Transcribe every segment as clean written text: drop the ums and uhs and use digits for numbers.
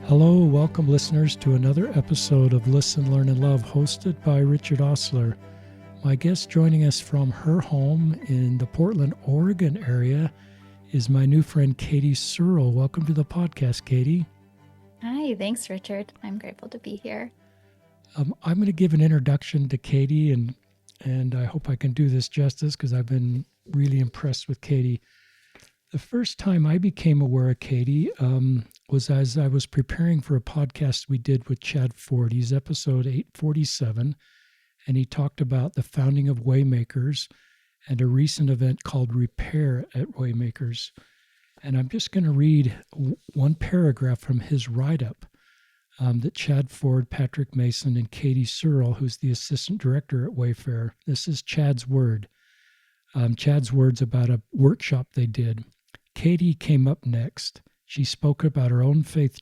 Hello, welcome listeners to another episode of Listen, Learn, and Love, hosted by Richard Osler. My guest joining us from her home in the Portland, Oregon area is my new friend, Katie Searle. Welcome to the podcast, Katie. Hi, thanks, Richard. I'm grateful to be here. I'm going to give an introduction to Katie, and I hope I can do this justice because I've been really impressed with Katie. The first time I became aware of Katie was as I was preparing for a podcast we did with Chad Ford. He's episode 847, and he talked about the founding of Waymakers and a recent event called Repair at Waymakers. And I'm just going to read one paragraph from his write-up that Chad Ford, Patrick Mason, and Katie Searle, who's the assistant director at Wayfair, this is Chad's word. Chad's words about a workshop they did. Katie came up next. She spoke about her own faith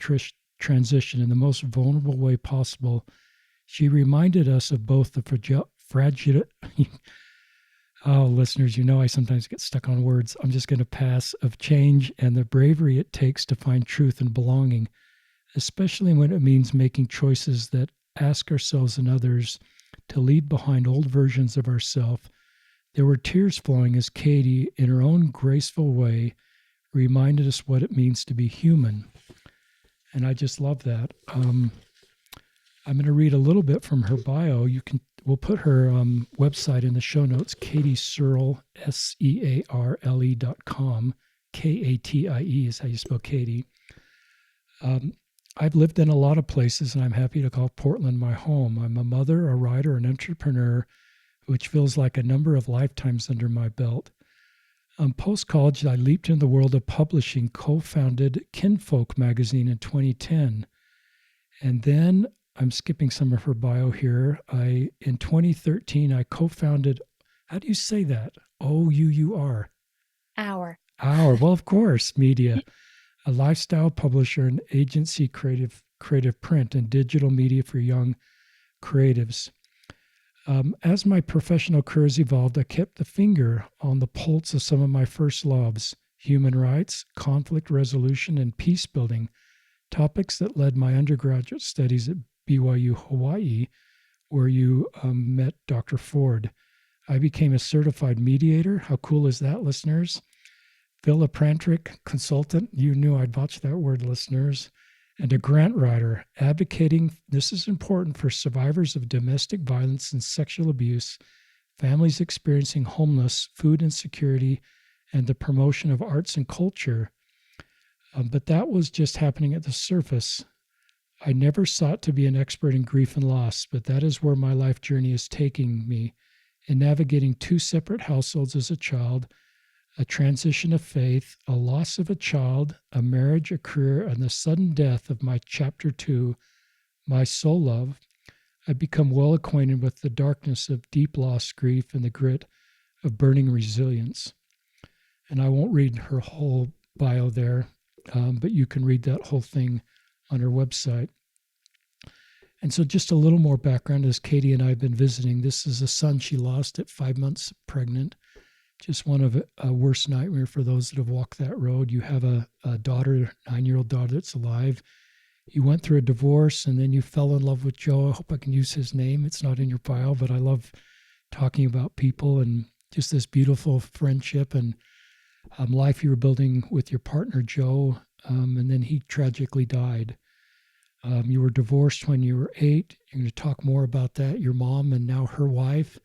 transition in the most vulnerable way possible. She reminded us of both the fragile. Oh, listeners, you know I sometimes get stuck on words. I'm just going to pass of change and the bravery it takes to find truth and belonging, especially when it means making choices that ask ourselves and others to leave behind old versions of ourselves. There were tears flowing as Katie, in her own graceful way, reminded us what it means to be human. And I just love that. I'm going to read a little bit from her bio. We'll put her website in the show notes, Katie Searle, SEARLE.com. Katie is how you spell Katie. I've lived in a lot of places, and I'm happy to call Portland my home. I'm a mother, a writer, an entrepreneur, which feels like a number of lifetimes under my belt. Post-college, I leaped into the world of publishing, co-founded Kinfolk magazine in 2010. And then, I'm skipping some of her bio here, in 2013, I co-founded, how do you say that? O-U-U-R. Our. Well, of course, media. A lifestyle publisher and agency, creative print and digital media for young creatives. As my professional careers evolved, I kept the finger on the pulse of some of my first loves: human rights, conflict resolution, and peace building, topics that led my undergraduate studies at BYU, Hawaii, where you met Dr. Ford. I became a certified mediator. How cool is that, listeners? Philanthropic consultant. You knew I'd botch that word, listeners. And a grant writer, advocating, this is important, for survivors of domestic violence and sexual abuse, families experiencing homeless, food insecurity, and the promotion of arts and culture. But that was just happening at the surface. I never sought to be an expert in grief and loss, but that is where my life journey is taking me, in navigating two separate households as a child, a transition of faith, a loss of a child, a marriage, a career, and the sudden death of my chapter 2, my soul love. I've become well acquainted with the darkness of deep loss, grief, and the grit of burning resilience. And I won't read her whole bio there, but you can read that whole thing on her website. And so just a little more background as Katie and I have been visiting. This is a son she lost at 5 months pregnant. Just one of a worst nightmare for those that have walked that road. You have a daughter, 9-year-old daughter that's alive. You went through a divorce, and then you fell in love with Joe. I hope I can use his name. It's not in your file, but I love talking about people and just this beautiful friendship and life you were building with your partner, Joe, and then he tragically died. You were divorced when you were 8. You're going to talk more about that. Your mom and now her wife,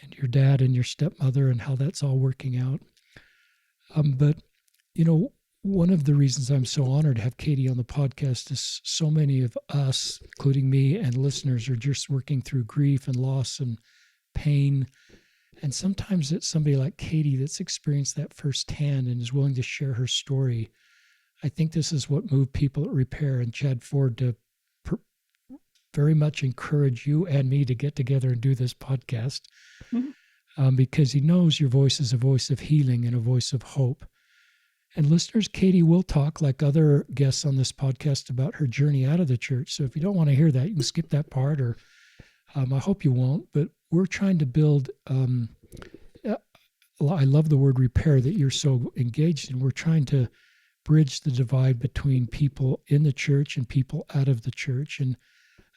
and your dad and your stepmother, and how that's all working out. But, one of the reasons I'm so honored to have Katie on the podcast is so many of us, including me and listeners, are just working through grief and loss and pain. And sometimes it's somebody like Katie that's experienced that firsthand and is willing to share her story. I think this is what moved people at Repair and Chad Ford to very much encourage you and me to get together and do this podcast, because he knows your voice is a voice of healing and a voice of hope. And listeners, Katie will talk, like other guests on this podcast, about her journey out of the church. So if you don't want to hear that, you can skip that part, or I hope you won't. But we're trying to build, I love the word repair that you're so engaged in. We're trying to bridge the divide between people in the church and people out of the church. And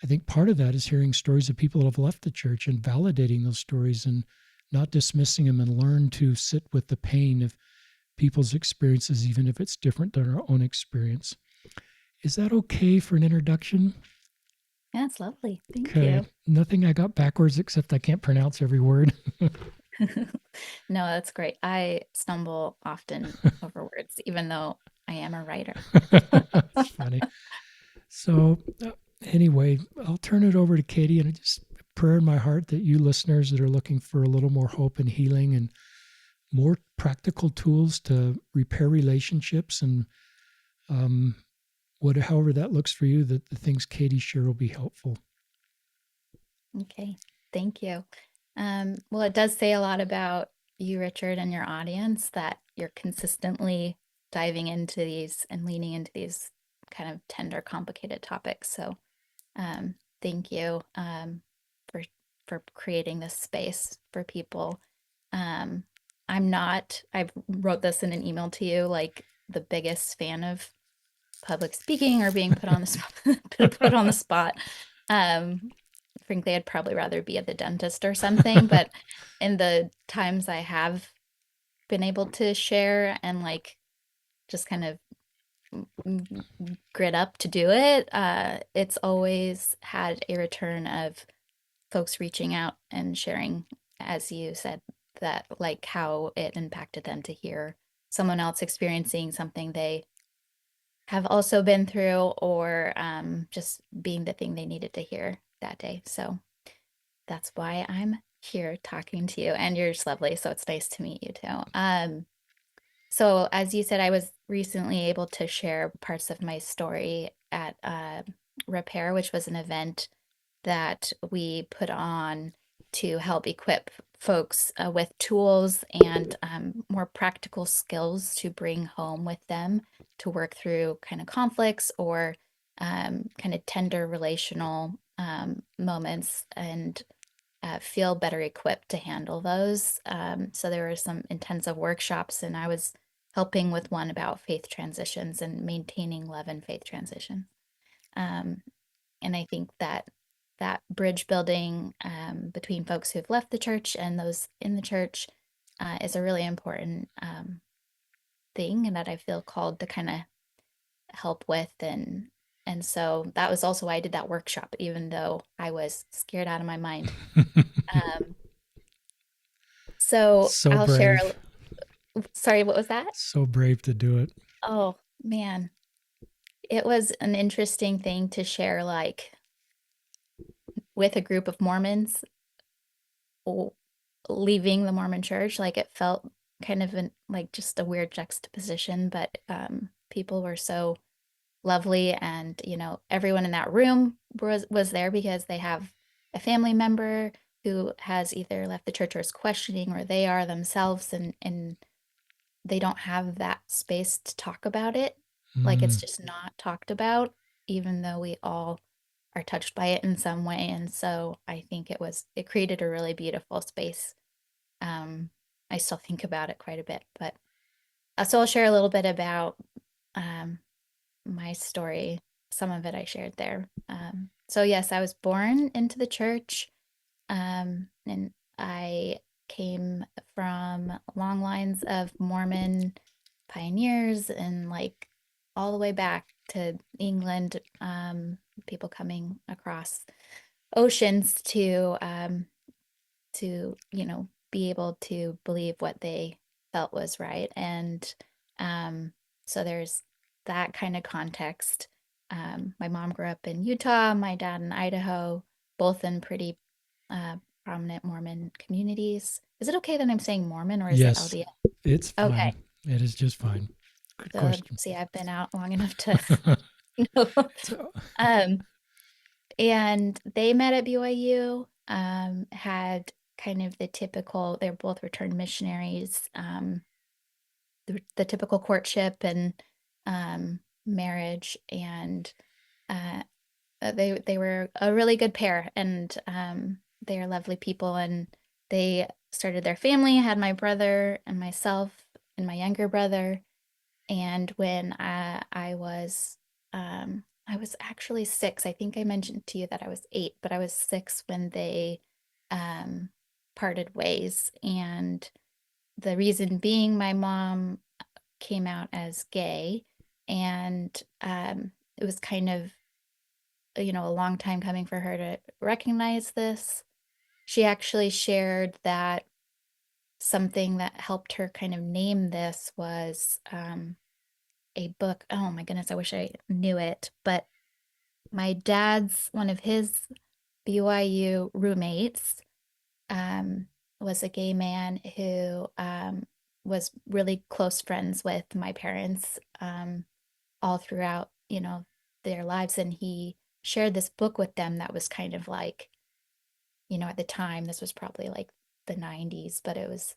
I think part of that is hearing stories of people that have left the church and validating those stories and not dismissing them, and learn to sit with the pain of people's experiences, even if it's different than our own experience. Is that okay for an introduction? Yeah, it's lovely. Thank Okay. you. Nothing I got backwards except I can't pronounce every word. No, that's great. I stumble often over words, even though I am a writer. It's funny. So, anyway, I'll turn it over to Katie, and I just prayer in my heart that you listeners that are looking for a little more hope and healing and more practical tools to repair relationships and um, however that looks for you, that the things Katie share will be helpful. Okay, thank you. Well, it does say a lot about you, Richard, and your audience that you're consistently diving into these and leaning into these kind of tender, complicated topics. So, thank you for creating this space for people. Um, I wrote this in an email to you, like the biggest fan of public speaking or being put on the spot, put on the spot. Um, Frankly, I'd probably rather be at the dentist or something, but in the times I have been able to share and like just kind of grit up to do it, it's always had a return of folks reaching out and sharing, as you said, that like how it impacted them to hear someone else experiencing something they have also been through, or just being the thing they needed to hear that day. So that's why I'm here talking to you, and you're just lovely. So it's nice to meet you too. So as you said, I was recently able to share parts of my story at Repair, which was an event that we put on to help equip folks with tools and more practical skills to bring home with them to work through kind of conflicts or kind of tender relational moments and feel better equipped to handle those. So there were some intensive workshops, and I was helping with one about faith transitions and maintaining love in faith transition. Um, and I think that that bridge building between folks who've left the church and those in the church is a really important thing, and that I feel called to kind of help with. And so that was also why I did that workshop, even though I was scared out of my mind. Um, so So I'll share. brave. Sorry, what was that? So brave to do it. Oh man, it was an interesting thing to share, like with a group of Mormons leaving the Mormon church. Like it felt kind of like just a weird juxtaposition, but people were so lovely, and everyone in that room was there because they have a family member who has either left the church or is questioning, or they are themselves, and they don't have that space to talk about it. Like it's Mm. just not talked about, even though we all are touched by it in some way. And so I think it created a really beautiful space. um, I still think about it quite a bit, but so I'll share a little bit about um, my story. Some of it I shared there. So yes, I was born into the church, and I came from long lines of Mormon pioneers, and like all the way back to England, people coming across oceans to be able to believe what they felt was right. And so there's that kind of context. My mom grew up in Utah, my dad in Idaho, both in pretty uh, prominent Mormon communities. Is it okay that I'm saying Mormon, or is it Yes, LDS? it's fine. Okay. It is just fine. Good So question. see, I've been out long enough to know. So, Um, and they met at BYU, had kind of the typical, they're both returned missionaries, the typical courtship and marriage. And uh, they were a really good pair, and they are lovely people. And they started their family, had my brother and myself and my younger brother. And when I was actually 6. I think I mentioned to you that I was 8, but I was 6 when they um, parted ways. And the reason being, my mom came out as gay, and it was kind of, a long time coming for her to recognize this. She actually shared that something that helped her kind of name this was a book. Oh my goodness, I wish I knew it. But my dad's, one of his BYU roommates, um, was a gay man who was really close friends with my parents all throughout, their lives. And he shared this book with them that was kind of like, at the time, this was probably like the 90s, but it was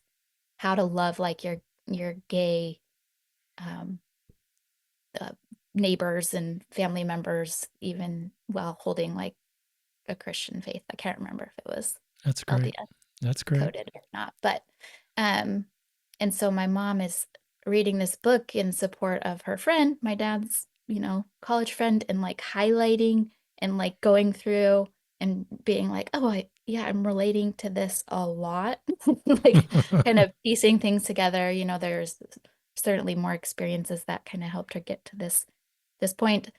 how to love like your gay um, uh, neighbors and family members, even while holding like a Christian faith. I can't remember if it was That's great. LDS That's great. coded or not, but um, and so my mom is reading this book in support of her friend, my dad's, college friend, and like highlighting and like going through and being like, oh, yeah, I'm relating to this a lot, like kind of piecing things together. There's certainly more experiences that kind of helped her get to this point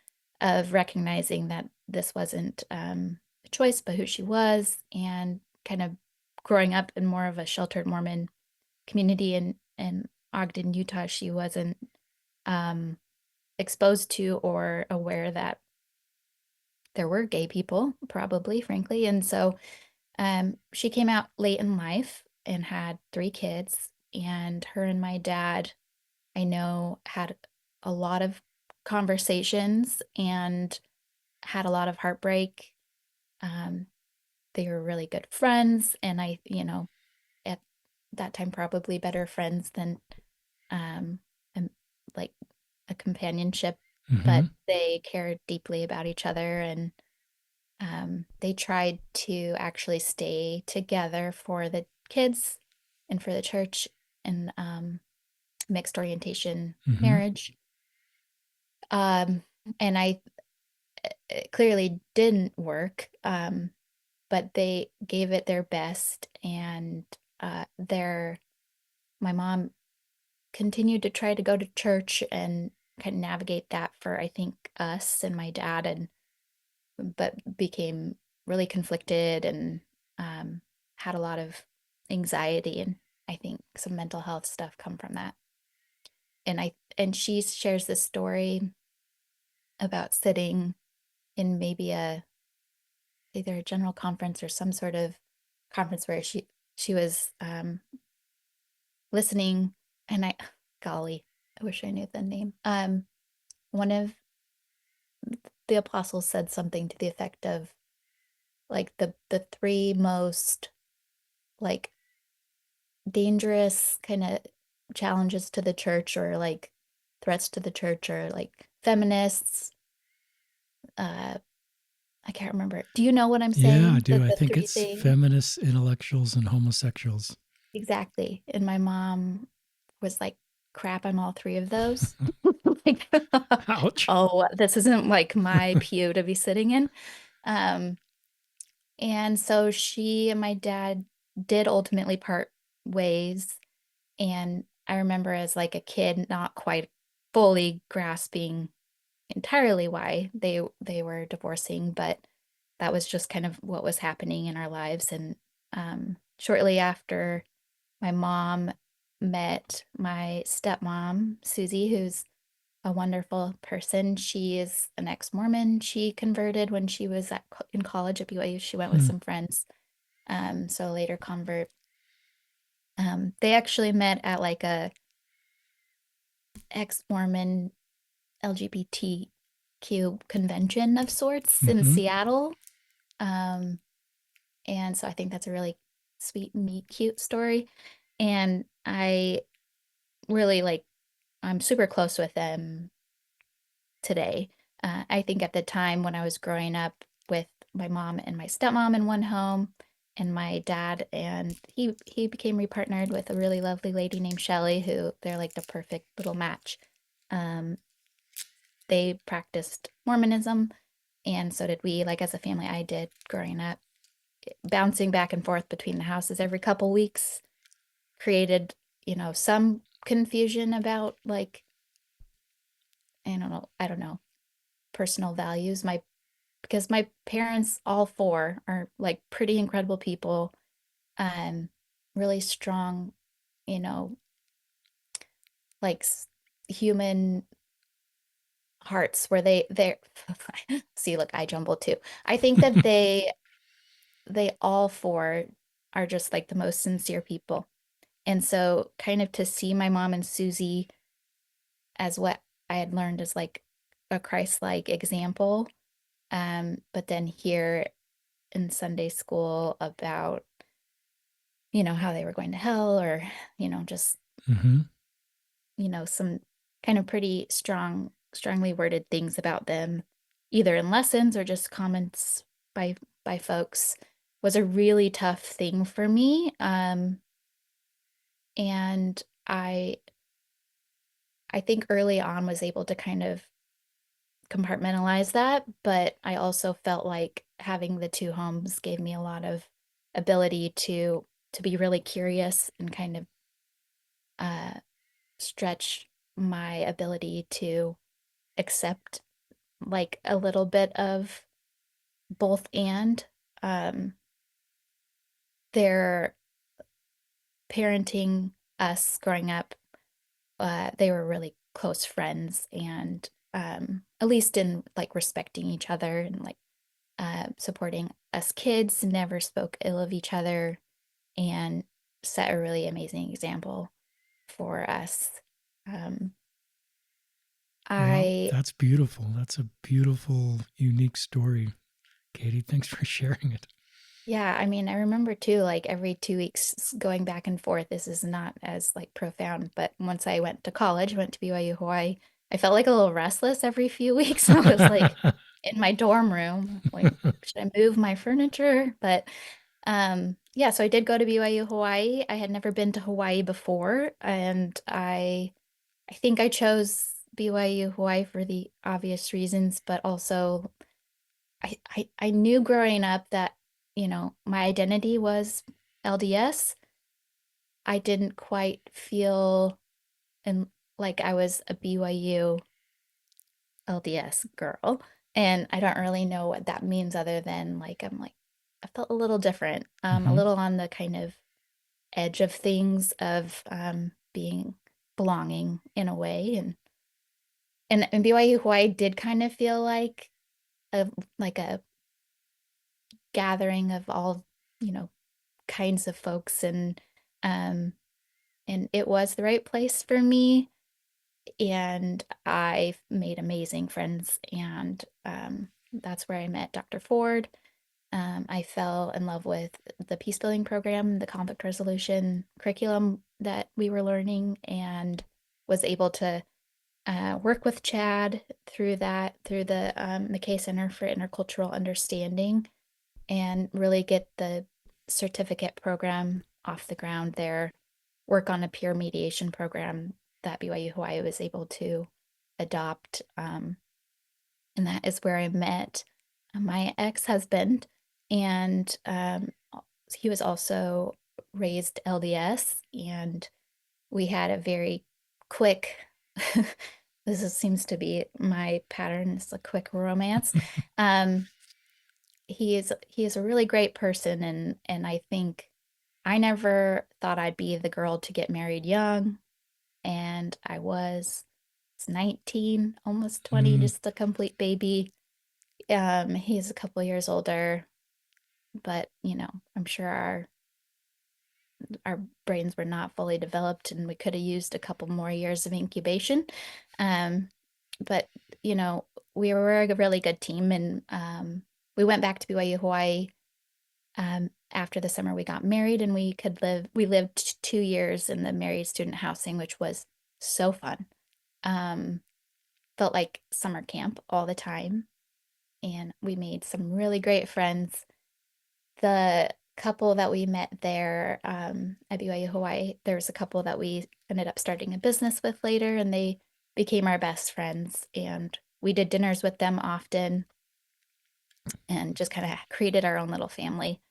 of recognizing that this wasn't a choice, but who she was, and kind of growing up in more of a sheltered Mormon community in Ogden, Utah. She wasn't um, exposed to or aware that there were gay people, probably, frankly. And so she came out late in life and had 3 kids. And her and my dad, I know, had a lot of conversations and had a lot of heartbreak. Um, they were really good friends, and at that time, probably better friends than um, um, like a companionship, Hmm. but they cared deeply about each other, and they tried to actually stay together for the kids and for the church and mixed orientation Hmm. marriage. Um, and it clearly didn't work, but they gave it their best, and my mom continued to try to go to church and kind of navigate that for, I think, us and my dad, and but became really conflicted and um, had a lot of anxiety, and I think some mental health stuff come from that. And she shares this story about sitting in maybe either a general conference or some sort of conference where she was listening, and golly, I wish I knew the name. One of the apostles said something to the effect of like the three most like dangerous kind of challenges to the church, or like threats to the church, or like feminists. uh I can't remember. Do you know what I'm Yeah, I saying? do. I The think three it's things. feminists, intellectuals, and homosexuals. Exactly. And my mom was like, crap, I'm all three of those. Like, Ouch. oh, this isn't like my pew to be sitting in. Um, and so she and my dad did ultimately part ways. And I remember as like a kid, not quite fully grasping entirely why they were divorcing, but that was just kind of what was happening in our lives. And shortly after, my mom met my stepmom, Susie, who's a wonderful person. She is an ex-Mormon. She converted when she was in college at BYU. She went with Hmm. some friends, so a later convert. They actually met at like a ex-Mormon LGBTQ convention of sorts in Hmm. Seattle. Um, and so I think that's a really sweet, neat, cute story. And I really like, I'm super close with them today. I think at the time when I was growing up with my mom and my stepmom in one home, and my dad, and he became repartnered with a really lovely lady named Shelley, who they're like the perfect little match. Um, they practiced Mormonism, and so did we. Like as a family, I did growing up, bouncing back and forth between the houses every couple weeks created, some confusion about like, I don't know, personal values. Because my parents, all four, are like pretty incredible people, um, really strong, you know, like human hearts where they see, look, I jumbled too. I think that they all four are just like the most sincere people. And so kind of to see my mom and Susie as what I had learned as like a Christ-like example, but then here in Sunday school about, how they were going to hell or, just, Hmm. some kind of pretty strongly worded things about them, either in lessons or just comments by folks, was a really tough thing for me. And I think early on was able to kind of compartmentalize that, but I also felt like having the two homes gave me a lot of ability to be really curious and kind of uh stretch my ability to accept like a little bit of both and um their parenting us growing up. They were really close friends, and at least in like respecting each other and like supporting us kids, never spoke ill of each other, and set a really amazing example for us. Um, Well, I, that's beautiful. That's a beautiful, unique story, Katie. Thanks for sharing it. yeah, I mean, I remember too, like every 2 weeks going back and forth. This is not as like profound, but once I went to college, went to BYU Hawaii, I felt like a little restless every few weeks. I was like in my dorm room, like, should I move my furniture? But yeah, so I did go to BYU Hawaii. I had never been to Hawaii before, and I think I chose BYU Hawaii for the obvious reasons, but also I knew growing up that, my identity was LDS. I didn't quite feel and like I was a BYU LDS girl. And I don't really know what that means other than like I'm like I felt a little different, a Hmm. little on the kind of edge of things of being belonging in a way. And BYU Hawaii did kind of feel like a gathering of all, you know, kinds of folks, and it was the right place for me, and I made amazing friends, and that's where I met Dr. Ford. I fell in love with the peace building program, the conflict resolution curriculum that we were learning, and was able to work with Chad through that, through the McKay Center for Intercultural Understanding, and really get the certificate program off the ground there, work on a peer mediation program that BYU Hawaii was able to adopt. And that is where I met my ex-husband. And he was also raised LDS, and we had a very quick, seems to be my pattern, it's a quick romance. Um, he is a really great person, and I think I never thought I'd be the girl to get married young, and I was 19, almost 20, Mm. just a complete baby. He's a couple years older, but I'm sure our brains were not fully developed, and we could have used a couple more years of incubation. Um, but you know, we were a really good team, and we went back to BYU Hawaii after the summer. We got married, and we lived 2 years in the married student housing, which was so fun. Um, Felt like summer camp all the time, and we made some really great friends. The couple that we met there at BYU Hawaii, there was a couple that we ended up starting a business with later, and they became our best friends, and we did dinners with them often and just kind of created our own little family.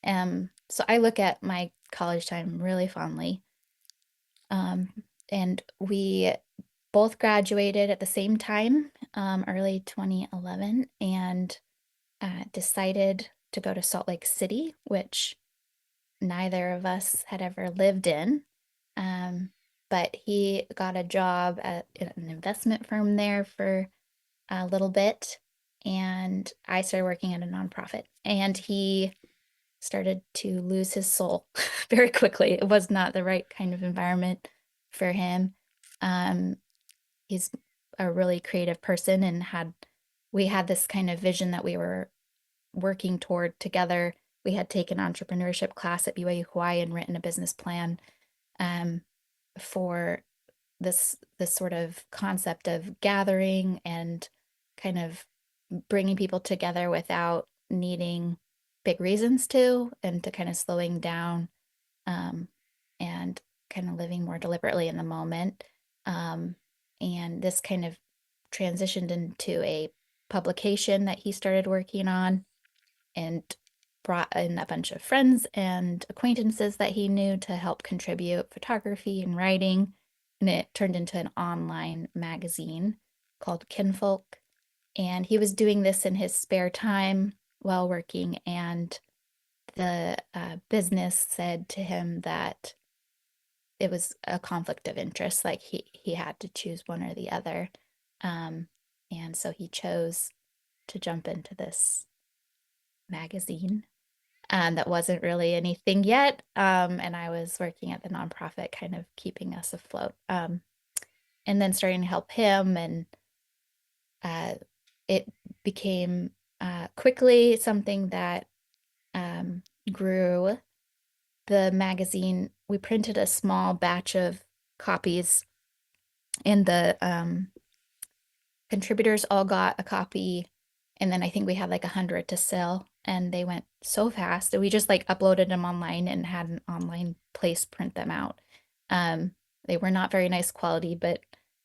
So I look at my college time really fondly. Um, and we both graduated at the same time, early 2011, and decided to go to Salt Lake City, which neither of us had ever lived in. Um, but he got a job at an investment firm there for a little bit, and I started working at a nonprofit. And he started to lose his soul very quickly. It was not the right kind of environment for him. Um, he's a really creative person and we had this kind of vision that we were working toward together. We had taken entrepreneurship class at BYU Hawaii and written a business plan um, for this sort of concept of gathering and kind of bringing people together without needing big reasons to, and to kind of slowing down um, and kind of living more deliberately in the moment. Um, and this kind of transitioned into a publication that he started working on and brought in a bunch of friends and acquaintances that he knew to help contribute photography and writing. And it turned into an online magazine called Kinfolk. And he was doing this in his spare time while working. And the business said to him that it was a conflict of interest, like he had to choose one or the other. Um, and so he chose to jump into this magazine that wasn't really anything yet. And I was working at the nonprofit, kind of keeping us afloat. And then starting to help him, and uh, it became quickly something that grew. The magazine, we printed a small batch of copies, and the contributors all got a copy, and then I think we had like 100 to sell, and they went so fast. We just like uploaded them online and had an online place print them out. Um, they were not very nice quality, but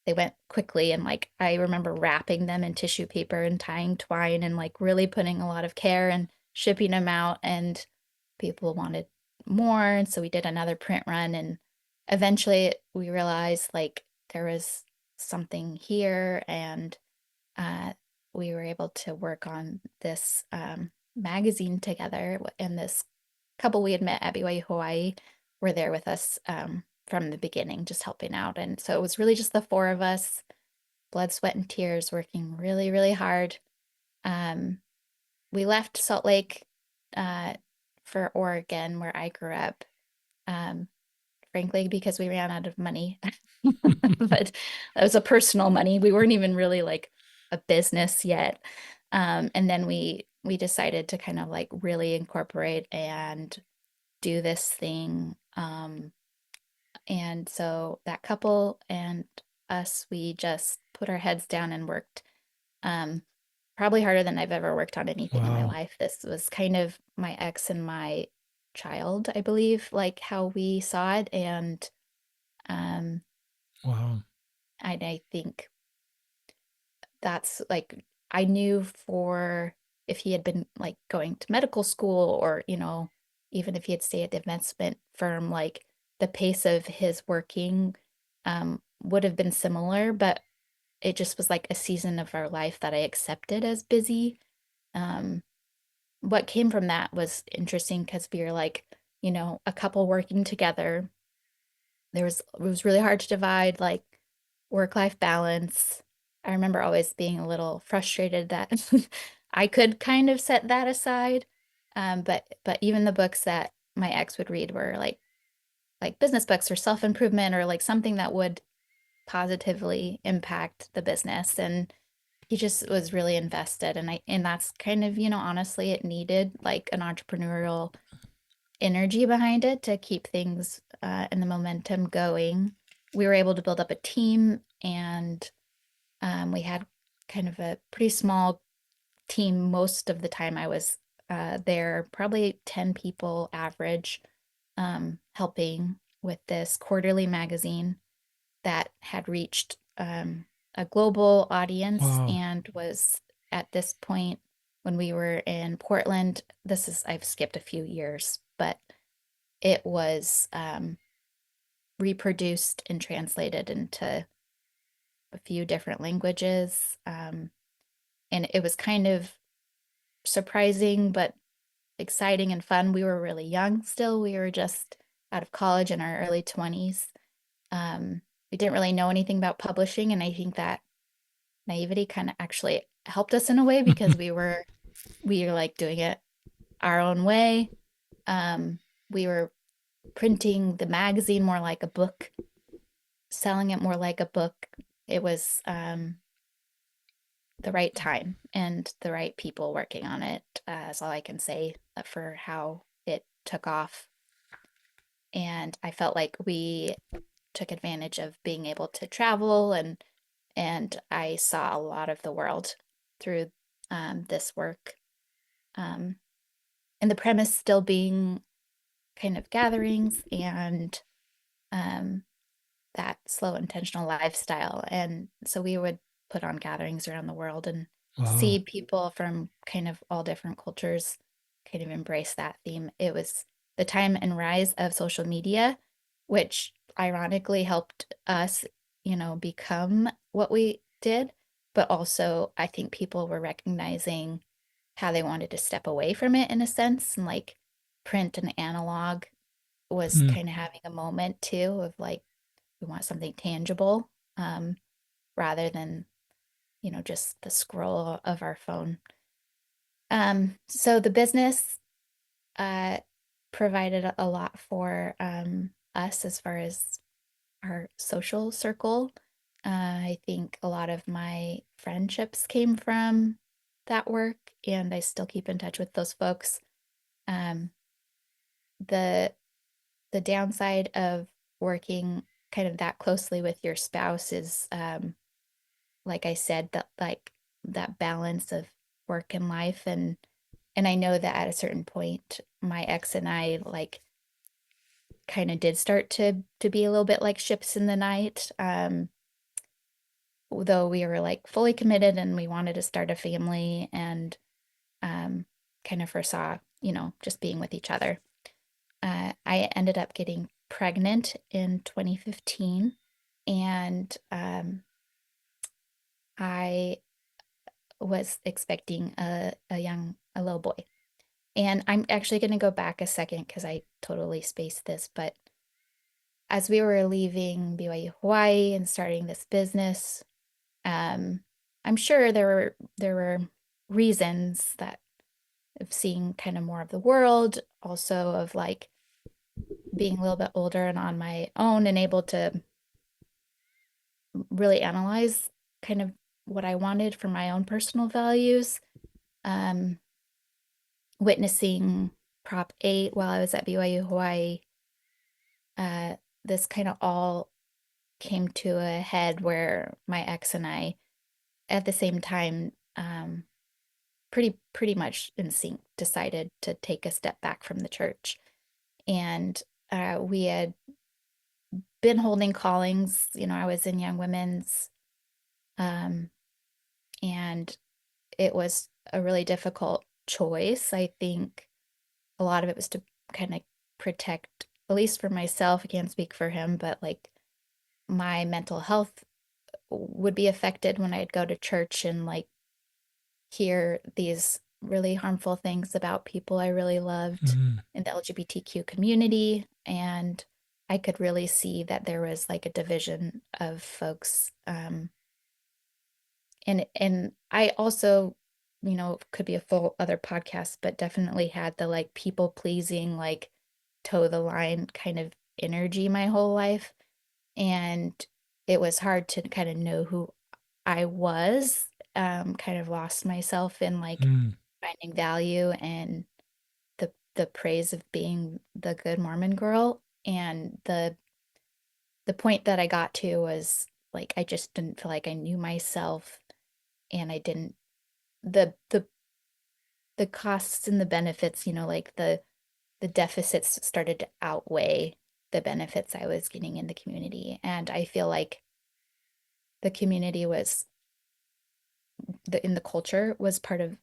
they went quickly, and like I remember wrapping them in tissue paper and tying twine and like really putting a lot of care and shipping them out, and people wanted more, and so we did another print run, and eventually we realized like there was something here, and uh, we were able to work on this magazine together. And this couple we had met at BYU Hawaii were there with us from the beginning, just helping out. And so it was really just the four of us, blood, sweat, and tears, working really, really hard. Um, we left Salt Lake uh, for Oregon, where I grew up. Um, Frankly, because we ran out of money. But that was a personal money. We weren't even really like a business yet. And then we decided to kind of like really incorporate and do this thing. And so that couple and us, we just put our heads down and worked um, probably harder than I've ever worked on anything in my Wow. life. This was kind of my ex and my child, I believe, like how we saw it. And um, Wow. I think that's like, I knew for if he had been like going to medical school, or, even if he had stayed at the investment firm, like the pace of his working would have been similar, but it just was like a season of our life that I accepted as busy. Um, what came from that was interesting because we were like, a couple working together. It was really hard to divide like work-life balance. I remember always being a little frustrated that I could kind of set that aside. But even the books that my ex would read were like business books or self-improvement, or like something that would positively impact the business. And he just was really invested. And that's kind of, honestly, it needed like an entrepreneurial energy behind it to keep things and the momentum going. We were able to build up a team, and we had kind of a pretty small team most of the time I was there, probably 10 people average, helping with this quarterly magazine that had reached a global audience Wow. and was at this point when we were in Portland. I've skipped a few years, but it was reproduced and translated into a few different languages. And it was kind of surprising, but exciting and fun. We were really young still. We were just out of college in our early 20s. We didn't really know anything about publishing, and I think that naivety kind of actually helped us in a way because we were like doing it our own way. We were printing the magazine more like a book, selling it more like a book. It was the right time and the right people working on it. Is all I can say for how it took off. And I felt like we took advantage of being able to travel, and I saw a lot of the world through this work. Um, and the premise still being kind of gatherings and um, that slow, intentional lifestyle. And so we would put on gatherings around the world and Wow. see people from kind of all different cultures kind of embrace that theme. It was the time and rise of social media, which ironically helped us, become what we did. But also, I think people were recognizing how they wanted to step away from it in a sense, and like print and analog was Mm. kind of having a moment too of like we want something tangible, rather than, just the scroll of our phone. So the business uh, provided a lot for us as far as our social circle. I think a lot of my friendships came from that work, and I still keep in touch with those folks. Um, the the downside of working kind of that closely with your spouse is, like I said, that balance of work and life. And I know that at a certain point, my ex and I like kind of did start to be a little bit like ships in the night. Though we were like fully committed and we wanted to start a family, and um kind of foresaw, just being with each other. I ended up getting pregnant in 2015, and I was expecting a little boy. And I'm actually going to go back a second because I totally spaced this. But as we were leaving BYU Hawaii and starting this business, um, I'm sure there were reasons that of seeing kind of more of the world, also of like being a little bit older and on my own and able to really analyze kind of what I wanted for my own personal values. Um, Witnessing Prop 8 while I was at BYU Hawaii, uh, this kind of all came to a head where my ex and I, at the same time, pretty much in sync, decided to take a step back from the church. And we had been holding callings. I was in Young Women's, um, and it was a really difficult choice. I think a lot of it was to kind of protect, at least for myself, I can't speak for him, but like my mental health would be affected when I'd go to church and like hear these really harmful things about people I really loved Mm. in the LGBTQ community. And I could really see that there was like a division of folks. And I also, could be a full other podcast, but definitely had the like people pleasing, like toe the line kind of energy my whole life. And it was hard to kind of know who I was. Kind of lost myself in like Mm. finding value and the praise of being the good Mormon girl. And the point that I got to was like I just didn't feel like I knew myself, and I didn't the costs and the benefits, like the deficits started to outweigh the benefits I was getting in the community. And I feel like the community was in the culture was part of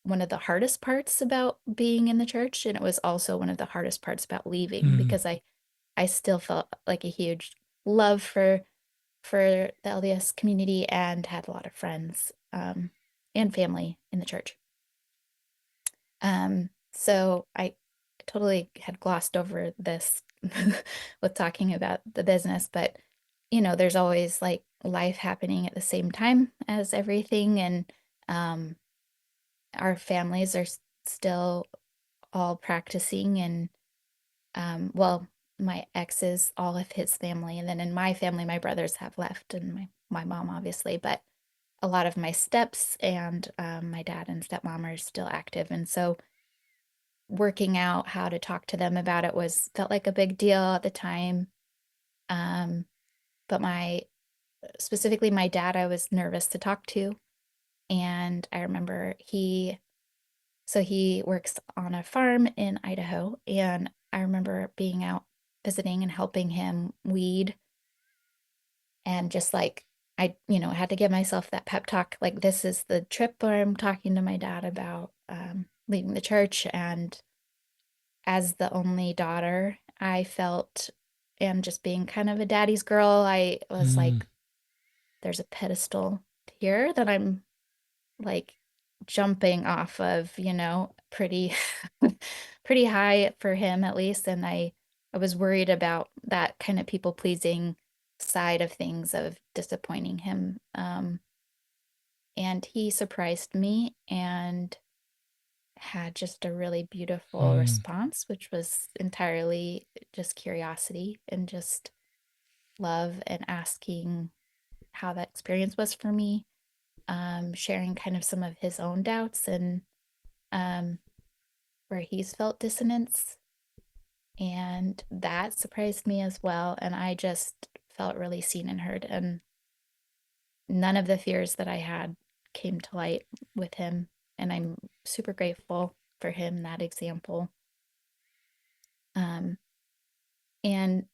one of the hardest parts about being in the church, and it was also one of the hardest parts about leaving Mm, because I still felt like a huge love for the LDS community and had a lot of friends and family in the church. So I totally had glossed over this with talking about the business, but there's always like life happening at the same time as everything, and um, our families are still all practicing, and well, my ex's all of his family, and then in my family, my brothers have left, and my mom obviously, but a lot of my steps and my dad and stepmom are still active, and so working out how to talk to them about it was felt like a big deal at the time. Um, but my specifically my dad, I was nervous to talk to, and I remember he works on a farm in Idaho, and I remember being out visiting and helping him weed, and just like I had to give myself that pep talk, like this is the trip where I'm talking to my dad about leaving the church. And as the only daughter, I felt, and just being kind of a daddy's girl, I was mm, like, there's a pedestal here that I'm like jumping off of, pretty pretty high for him at least. And I was worried about that kind of people pleasing side of things, of disappointing him. And he surprised me and had just a really beautiful mm, response, which was entirely just curiosity and just love, and asking how that experience was for me, sharing kind of some of his own doubts and um, where he's felt dissonance. And that surprised me as well. And I just felt really seen and heard. And none of the fears that I had came to light with him. And I'm super grateful for him, that example. Um, and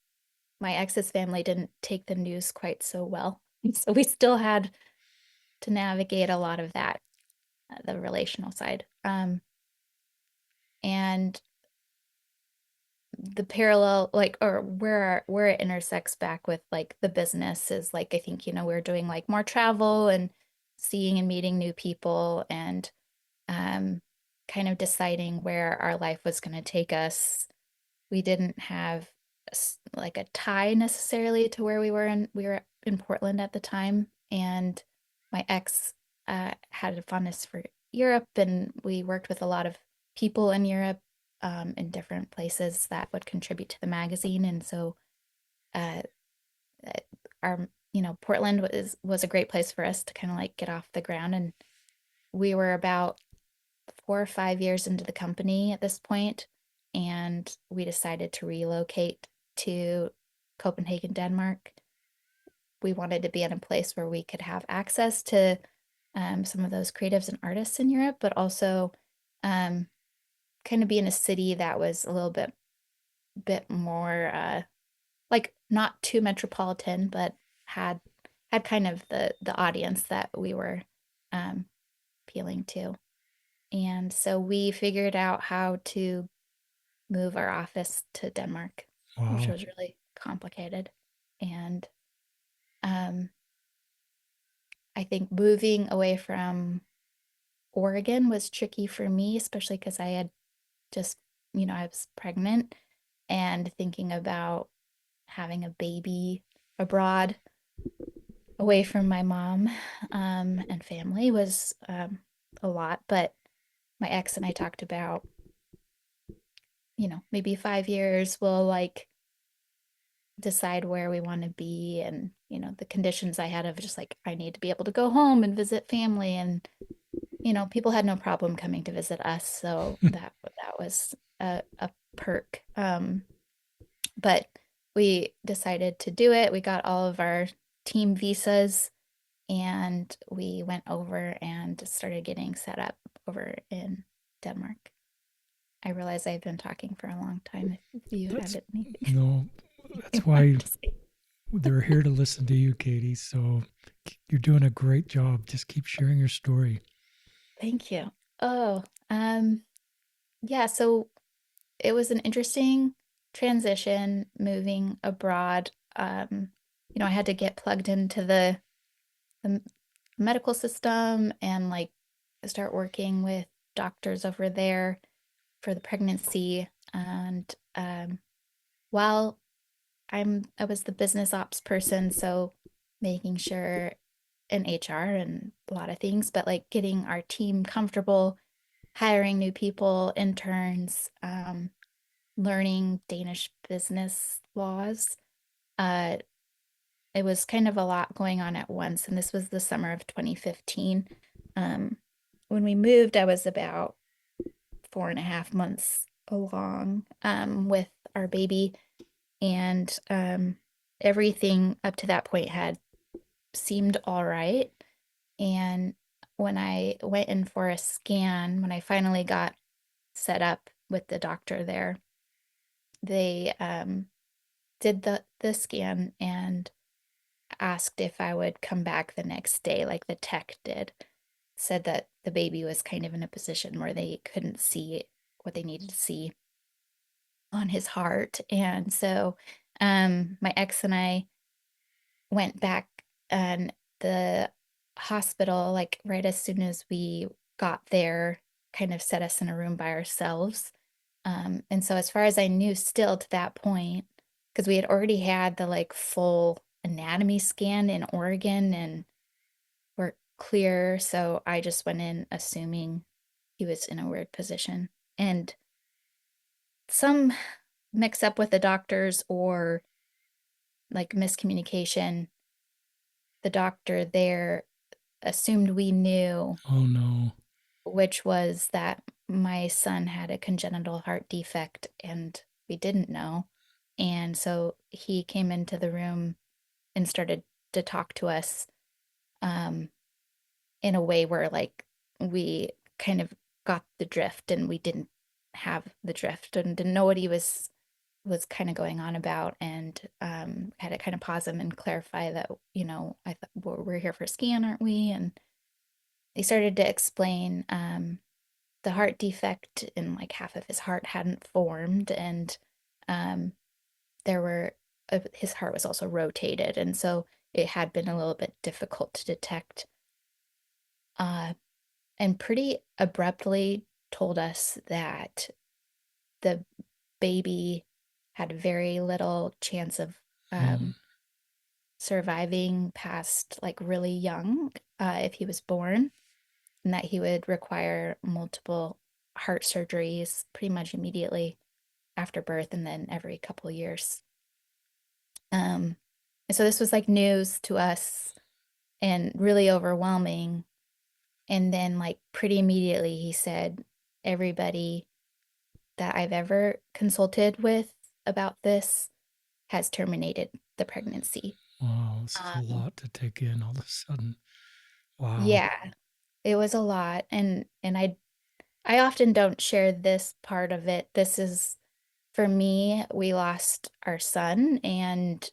my ex's family didn't take the news quite so well. So we still had to navigate a lot of that, the relational side. And the parallel, like, or where it intersects back with like the business is like, I think, we're doing like more travel and seeing and meeting new people, and um, kind of deciding where our life was going to take us. We didn't have like a tie necessarily to where we were in Portland at the time. And my ex had a fondness for Europe, and we worked with a lot of people in Europe, in different places that would contribute to the magazine. And so uh, uh, our Portland was a great place for us to kind of like get off the ground. And we were about 4 or 5 years into the company at this point, and we decided to relocate to Copenhagen, Denmark. We wanted to be in a place where we could have access to some of those creatives and artists in Europe, but also um, kind of be in a city that was a little bit more like not too metropolitan, but had had kind of the audience that we were um, appealing to. And so we figured out how to move our office to Denmark, which wow. was really complicated. And um, I think moving away from Oregon was tricky for me, especially because I had just, I was pregnant, and thinking about having a baby abroad away from my mom and family was a lot. But my ex and I talked about, maybe 5 years we'll like decide where we want to be. And the conditions I had of just like I need to be able to go home and visit family, and people had no problem coming to visit us, so that was a perk. But we decided to do it. We got all of our team visas, and we went over and started getting set up over in Denmark. I realize I've been talking for a long time. If you have That's anything no, you that's want why to say. they're here to listen to you, Katie. So You're doing a great job. Just keep sharing your story. Thank you. Oh, yeah, so it was an interesting transition moving abroad. I had to get plugged into the medical system and like start working with doctors over there for the pregnancy. And while I was the business ops person, so making sure in HR and a lot of things, but like getting our team comfortable, hiring new people, interns, learning Danish business laws. Uh, it was kind of a lot going on at once, and this was the summer of 2015. Um, when we moved, I was about 4.5 months along with our baby, and everything up to that point had seemed all right. And when I went in for a scan, when I finally got set up with the doctor there, they did the scan and asked if I would come back the next day, like the tech did. Said that the baby was kind of in a position where they couldn't see what they needed to see on his heart. And so my ex and I went back, and the hospital, like right as soon as we got there, kind of set us in a room by ourselves. And so as far as I knew still to that point, because we had already had the like full anatomy scan in Oregon and were clear, so I just went in assuming he was in a weird position. And some mix up with the doctors or like miscommunication, the doctor there assumed we knew, Oh no. which was that my son had a congenital heart defect and we didn't know. And so he came into the room and started to talk to us um, in a way where like we kind of got the drift and we didn't have the drift and didn't know what he was kind of going on about, and had to kind of pause him and clarify that, I thought, well, we're here for a scan, aren't we? And they started to explain the heart defect, and like half of his heart hadn't formed, and um, there were his heart was also rotated, and so it had been a little bit difficult to detect. Uh, and pretty abruptly told us that the baby had very little chance of Oh, surviving past like really young, if he was born, and that he would require multiple heart surgeries pretty much immediately after birth and then every couple of years. Um, and so this was like news to us and really overwhelming. And then, like, pretty immediately, he said, everybody that I've ever consulted with about this has terminated the pregnancy. wow. This is a Um, lot to take in all of a sudden. Wow. yeah, it was a lot. And I often don't share this part of it. This is for me, we lost our son, and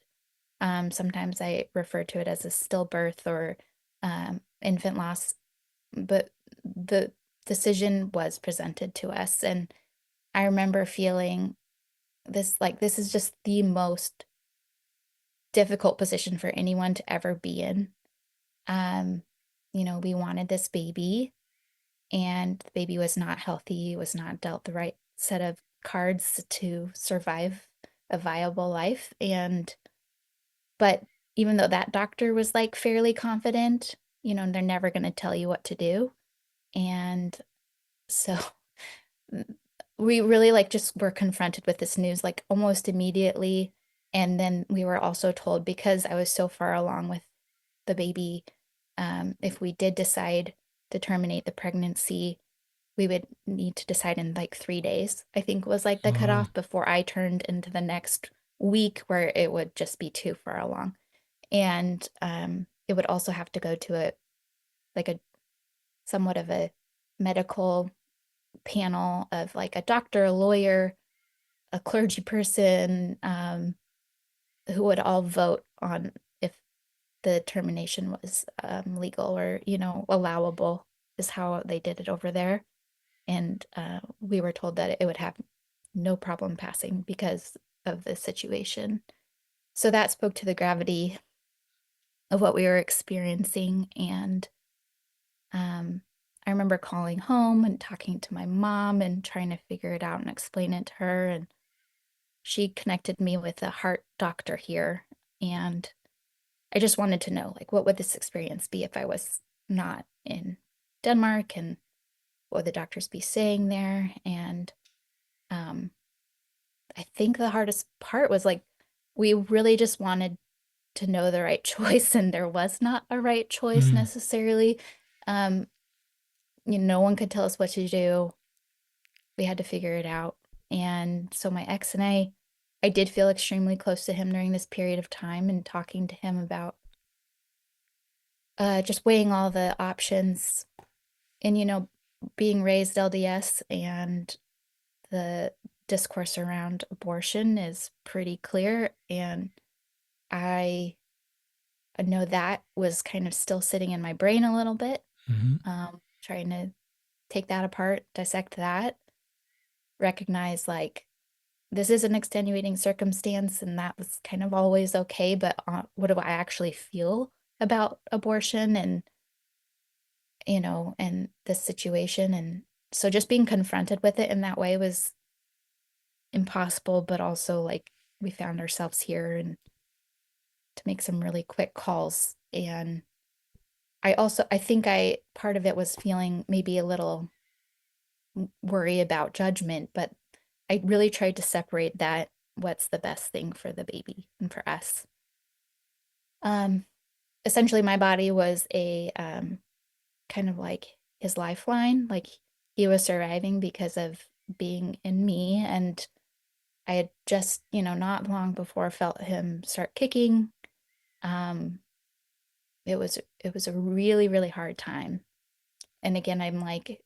sometimes I refer to it as a stillbirth or infant loss, but the decision was presented to us. And I remember feeling this like this is just the most difficult position for anyone to ever be in. Um, we wanted this baby, and the baby was not healthy, was not dealt the right set of cards to survive a viable life. And but even though that doctor was like fairly confident, they're never going to tell you what to do. And so we really like just were confronted with this news like almost immediately. And then we were also told, because I was so far along with the baby, if we did decide to terminate the pregnancy, we would need to decide in like 3 days, I think was like the Wow. cutoff before I turned into the next week where it would just be too far along. And it would also have to go to a somewhat of a medical panel of like a doctor, a lawyer, a clergy person, who would all vote on if the termination was legal or, allowable, is how they did it over there. And we were told that it would have no problem passing because of the situation. So that spoke to the gravity of what we were experiencing. And I remember calling home and talking to my mom and trying to figure it out and explain it to her. And she connected me with a heart doctor here. And I just wanted to know, like, what would this experience be if I was not in Denmark, and what would the doctors be saying there? And um, I think the hardest part was like, we really just wanted to know the right choice, and there was not a right choice Mm. necessarily. Um, no one could tell us what to do. We had to figure it out. And so my ex and I did feel extremely close to him during this period of time, and talking to him about just weighing all the options, and being raised LDS, and the discourse around abortion is pretty clear. And I know that was kind of still sitting in my brain a little bit, Hmm. trying to take that apart, dissect that, recognize like this is an extenuating circumstance, and that was kind of always okay. But what do I actually feel about abortion, and this situation? And so just being confronted with it in that way was impossible, but also like we found ourselves here and to make some really quick calls. And I think part of it was feeling maybe a little worry about judgment, but I really tried to separate that. What's the best thing for the baby and for us? Um, Essentially, my body was a kind of like his lifeline. Like, he was surviving because of being in me. And I had just, not long before felt him start kicking. Um, it was a really, really hard time. And again, I'm like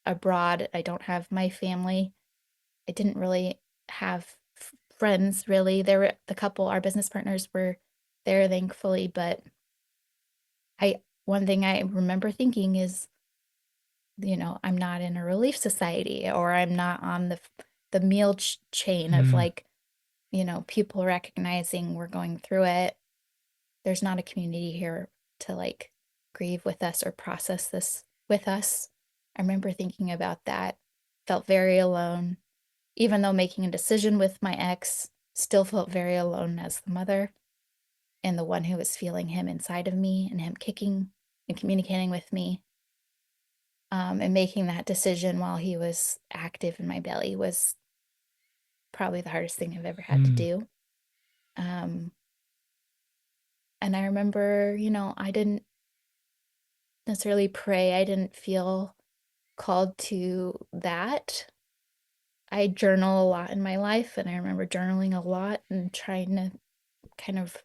abroad. I don't have my family. I didn't really have friends really. There were the couple, our business partners were there, thankfully, but one thing I remember thinking is, I'm not in a relief society, or I'm not on the meal chain of Mm. like, people recognizing we're going through it. There's not a community here to like grieve with us or process this with us. I remember thinking about that, felt very alone, even though making a decision with my ex, still felt very alone as the mother and the one who was feeling him inside of me and him kicking and communicating with me. And making that decision while he was active in my belly was probably the hardest thing I've ever had to Mm. do. Um, and I remember, I didn't necessarily pray. I didn't feel called to that. I journal a lot in my life, and I remember journaling a lot and trying to kind of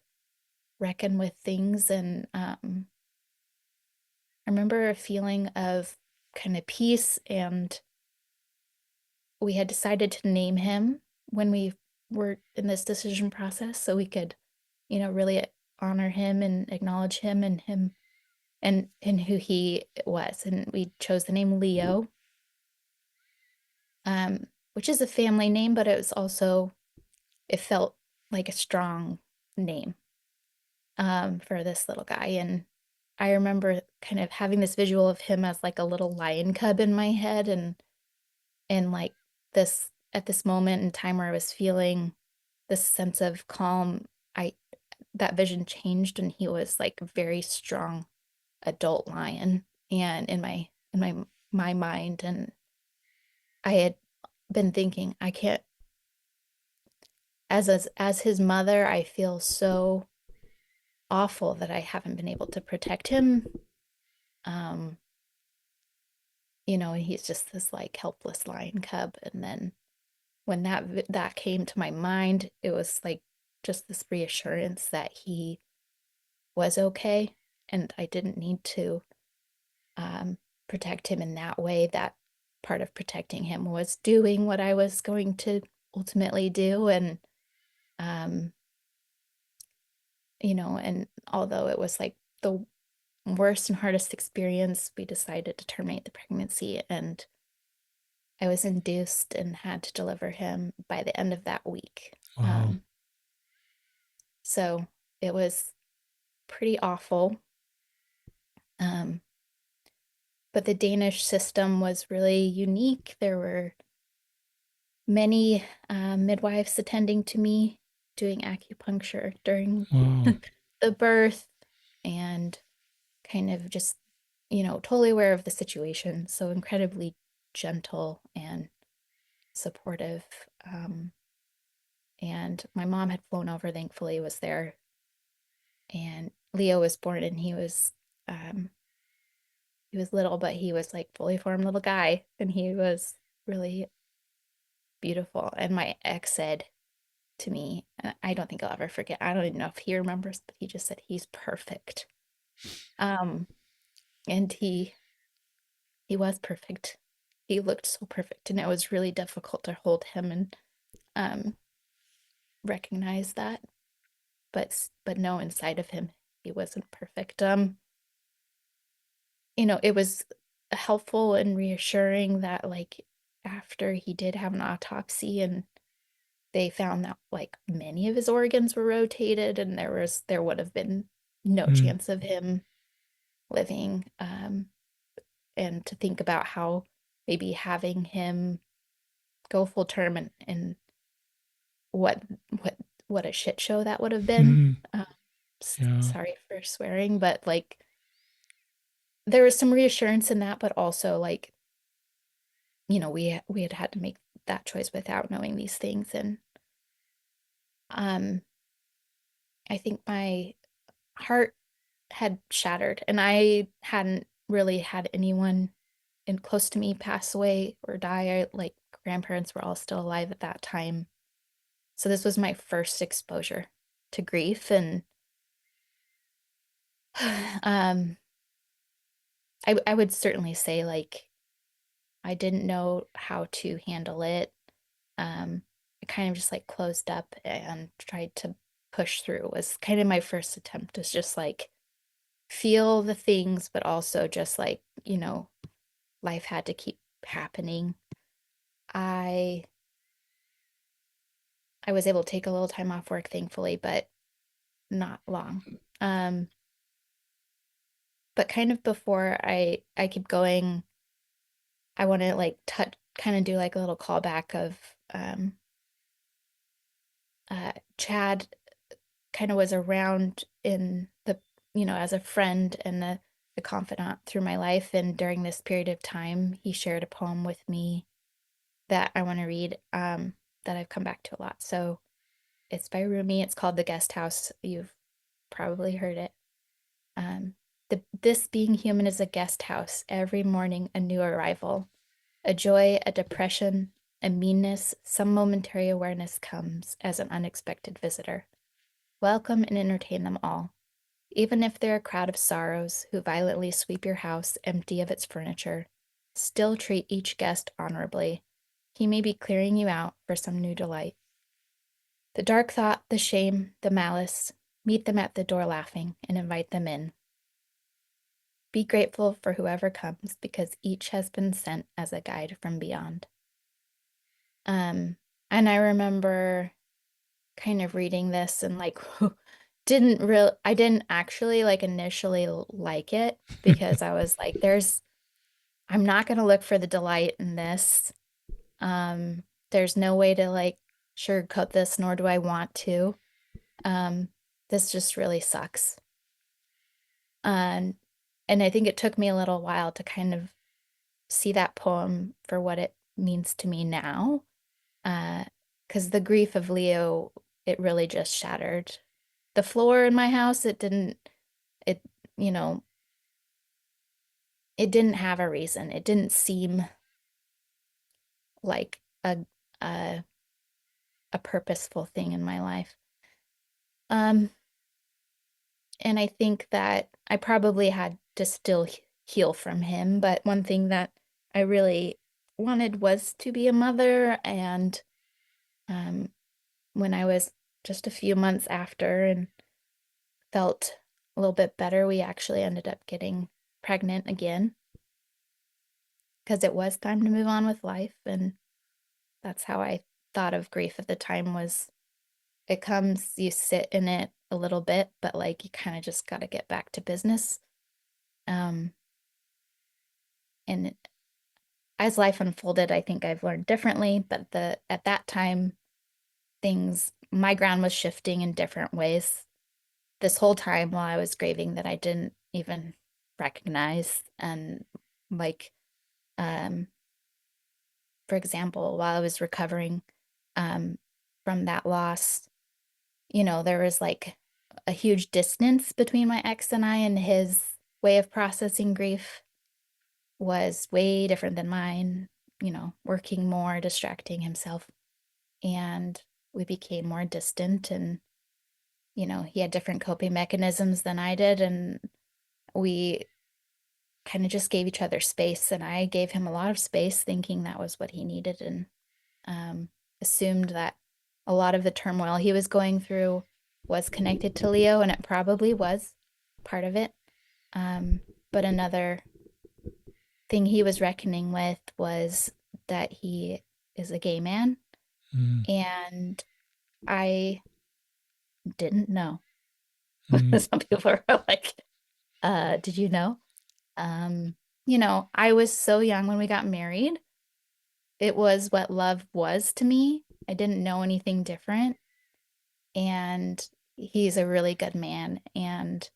reckon with things. And I remember a feeling of kind of peace, and we had decided to name him when we were in this decision process so we could, really honor him and acknowledge him and who he was. And we chose the name Leo, which is a family name, but it felt like a strong name for this little guy. And I remember kind of having this visual of him as like a little lion cub in my head, and like this at this moment in time where I was feeling this sense of calm, I that vision changed, and he was like a very strong adult lion, and in my mind. And I had been thinking, I can't, as his mother, I feel so awful that I haven't been able to protect him. Um, and he's just this like helpless lion cub. And then when that came to my mind, it was like just this reassurance that he was okay, and I didn't need to um, protect him in that way. That part of protecting him was doing what I was going to ultimately do. And, um, and although it was like the worst and hardest experience, we decided to terminate the pregnancy, and I was induced and had to deliver him by the end of that week. Wow. Um, so it was pretty awful. Um, but the Danish system was really unique. There were many midwives attending to me, doing acupuncture during Wow. the birth, and kind of just, totally aware of the situation. So incredibly gentle and supportive. Um, and my mom had flown over, thankfully, was there. And Leo was born, and he was little, but he was like fully formed little guy, and he was really beautiful. And my ex said to me, and I don't think I'll ever forget. I don't even know if he remembers, but he just said he's perfect. Um, and he was perfect. He looked so perfect, and it was really difficult to hold him and um recognize that. But no, inside of him, he wasn't perfect. It was helpful and reassuring that, like, after he did have an autopsy and they found that like many of his organs were rotated, and there would have been no Mm. chance of him living. And to think about how maybe having him go full term, and what what what a shit show that would have been. Mm. Um, Yeah. sorry for swearing, but like there was some reassurance in that, but also like, we had had to make that choice without knowing these things. And um I think my heart had shattered, and I hadn't really had anyone in close to me pass away or die. Like, grandparents were all still alive at that time. So this was my first exposure to grief. And um I would certainly say, like, I didn't know how to handle it. I kind of just like closed up and tried to push through. Was kind of my first attempt, is just like feel the things, but also just like, life had to keep happening. I I was able to take a little time off work, thankfully, but not long. Um, but kind of before I keep going, I want to like touch, kind of do like a little callback of Chad kind of was around in the, as a friend and the confidant through my life. And during this period of time, he shared a poem with me that I want to read, that I've come back to a lot. So it's by Rumi. It's called The Guest House. You've probably heard it. Um, this being human is a guest house, every morning a new arrival. A joy, a depression, a meanness, some momentary awareness comes as an unexpected visitor. Welcome and entertain them all. Even if they're a crowd of sorrows who violently sweep your house empty of its furniture, still treat each guest honorably. He may be clearing you out for some new delight. The dark thought, the shame, the malice, meet them at the door laughing and invite them in. Be grateful for whoever comes, because each has been sent as a guide from beyond. Um, and I remember kind of reading this and like I didn't actually like initially like it, because I was like, I'm not gonna look for the delight in this. Um, there's no way to like sugarcoat this, nor do I want to. Um, this just really sucks. And and I think it took me a little while to kind of see that poem for what it means to me now. Because the grief of Leo, it really just shattered the floor in my house. It, you know, it didn't have a reason. It didn't seem like a, a purposeful thing in my life. Um, and I think that I probably had to still heal from him, but one thing that I really wanted was to be a mother. And um, when I was just a few months after, and felt a little bit better, we actually ended up getting pregnant again because it was time to move on with life. And that's how I thought of grief at the time was it comes, you sit in it a little bit, but like you kind of just got to get back to business. Um, and as life unfolded, I think I've learned differently, but the at that time, things my ground was shifting in different ways. This whole time while I was grieving that I didn't even recognize. And like, um, for example, while I was recovering um, from that loss, there was like a huge distance between my ex and I, and his way of processing grief was way different than mine, working more, distracting himself. And we became more distant, and, he had different coping mechanisms than I did. And we kind of just gave each other space. And I gave him a lot of space, thinking that was what he needed, and um, assumed that a lot of the turmoil he was going through was connected to Leo, and it probably was part of it. Um, but another thing he was reckoning with was that he is a gay man, Mm, and I didn't know. mm, Some people are like, did you know? Um, I was so young when we got married. It was what love was to me. I didn't know anything different. And he's a really good man, and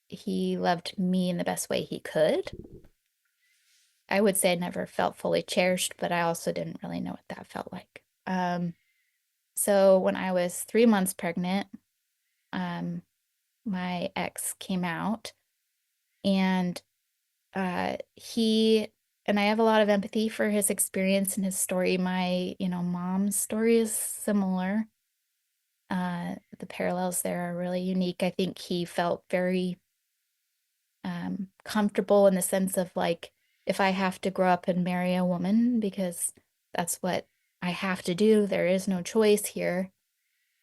he loved me in the best way he could. I would say I never felt fully cherished, but I also didn't really know what that felt like. So when I was 3 months pregnant, um, my ex came out, and he and I have a lot of empathy for his experience and his story. My, mom's story is similar. The parallels there are really unique. I think he felt very comfortable in the sense of like, if I have to grow up and marry a woman because that's what I have to do, there is no choice here.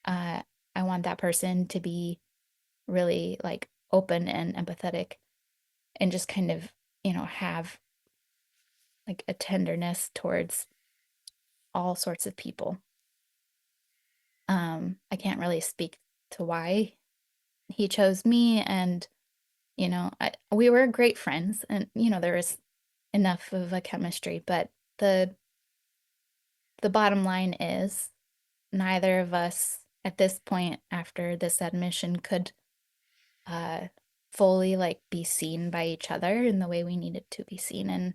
Uh, I want that person to be really like open and empathetic and just kind of, have like a tenderness towards all sorts of people. I can't really speak to why he chose me, and we were great friends, and there was enough of a chemistry, but the the bottom line is neither of us at this point after this admission could uh fully like be seen by each other in the way we needed to be seen. And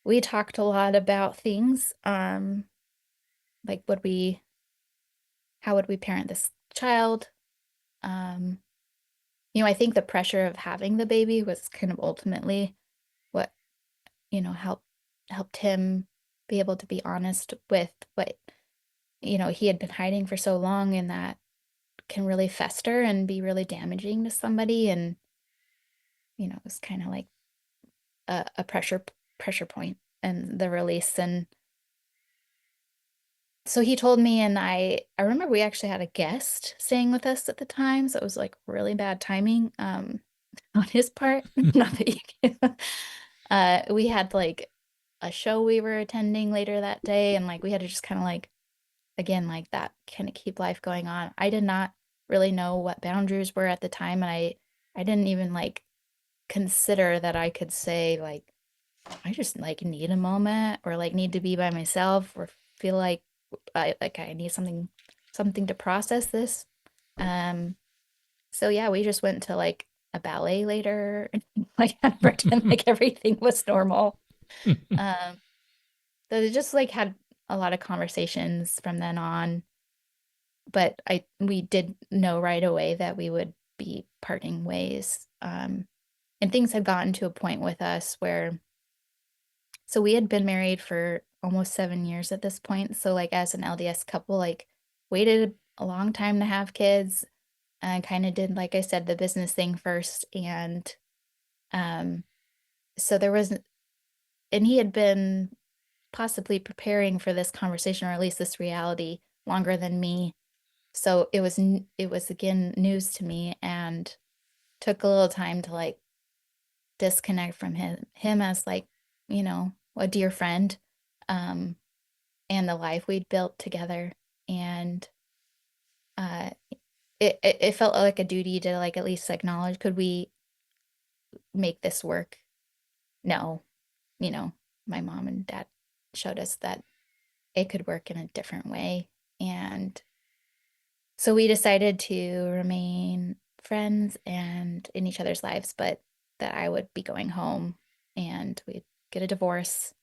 we talked a lot about things like how would we parent this child. um I think the pressure of having the baby was kind of ultimately what helped him be able to be honest with what he had been hiding for so long, and that can really fester and be really damaging to somebody. And it's kind of like a pressure point and the release. And so he told me, and I remember we actually had a guest staying with us at the time, so it was like really bad timing on his part. Not that you can. We had like a show we were attending later that day, and like we had to just kind of like, again, like that kind of keep life going on. I did not really know what boundaries were at the time, and I didn't even like consider that I could say like I just like need a moment, or like need to be by myself, or feel like I need something to process this. Um so yeah, we just went to like a ballet later and like had to pretend like everything was normal. Um so they just like had a lot of conversations from then on, but we did know right away that we would be parting ways. And things had gotten to a point with us where, so we had been married for almost 7 years at this point. So like as an LDS couple, like waited a long time to have kids, and kind of did, like I said, the business thing first. And um, so there was, and he had been possibly preparing for this conversation, or at least this reality, longer than me. So it was again news to me, and took a little time to like disconnect from him as like, a dear friend, um, and the life we'd built together. And uh, it felt like a duty to like at least acknowledge, could we make this work? No, you know, my mom and dad showed us that it could work in a different way. And so we decided to remain friends and in each other's lives, but that I would be going home and we'd get a divorce.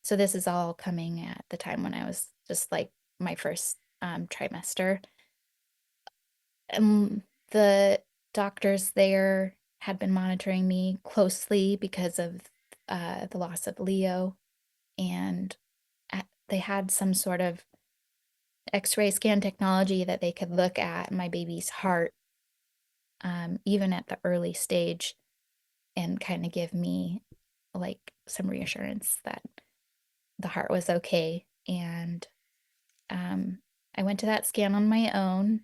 So this is all coming at the time when I was just like my first trimester. The doctors there had been monitoring me closely because of the loss of Leo, and they had some sort of X-ray scan technology that they could look at my baby's heart, even at the early stage, and kind of give me like some reassurance that the heart was okay. And um, I went to that scan on my own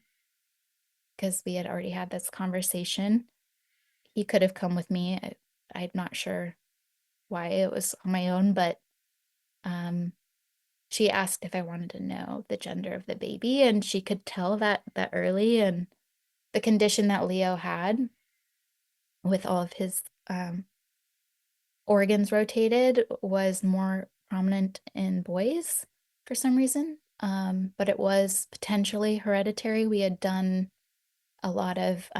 because we had already had this conversation. He could have come with me. I'm not sure why it was on my own, but um, she asked if I wanted to know the gender of the baby, and she could tell that early. And the condition that Leo had with all of his organs rotated was more prominent in boys for some reason. But it was potentially hereditary. We had done a lot of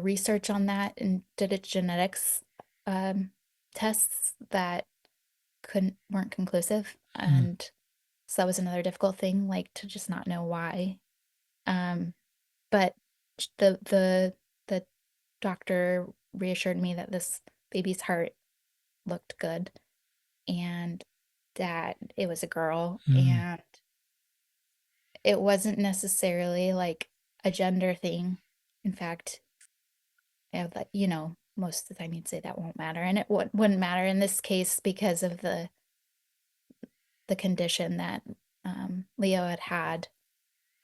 research on that and did a genetics um, tests that couldn't weren't conclusive. Mm. And so that was another difficult thing, like to just not know why. Um, but the doctor reassured me that this baby's heart looked good and that it was a girl, Mm. and it wasn't necessarily like a gender thing. In fact, most of the time you'd say that won't matter, and it wouldn't matter in this case because of the condition that Leo had had.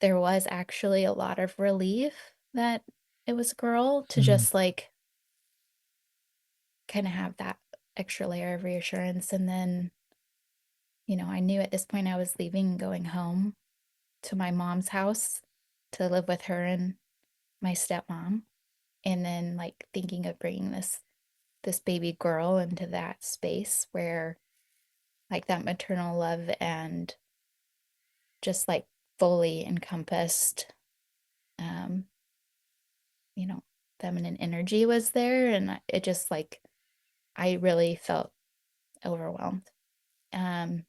There was actually a lot of relief that it was a girl, to Mm. just like kind of have that extra layer of reassurance. And then, I knew at this point I was leaving and going home to my mom's house to live with her and my stepmom. And then like thinking of bringing this baby girl into that space where like that maternal love and just like fully encompassed um you know feminine energy was there. And it just like I really felt overwhelmed. um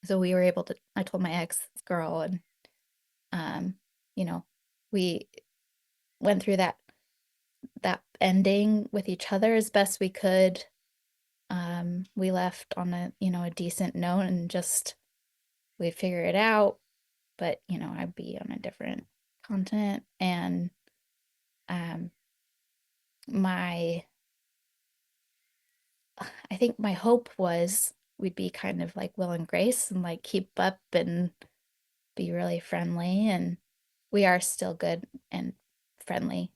so we were able to I told my ex girl, and um you know we went through that ending with each other as best we could. We left on a decent note, and just we'd figure it out. But I'd be on a different continent. And um my I think my hope was we'd be kind of like Will and Grace and like keep up and be really friendly. And we are still good and friendly.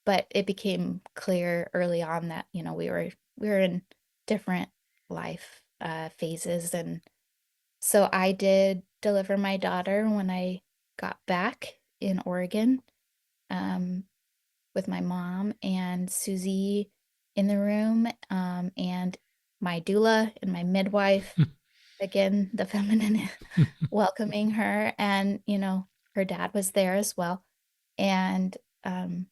But it became clear early on that, we were in different life phases. And so I did deliver my daughter when I got back in Oregon, um, with my mom and Susie in the room, and my doula and my midwife, again, the feminine, welcoming her. And, her dad was there as well. And um,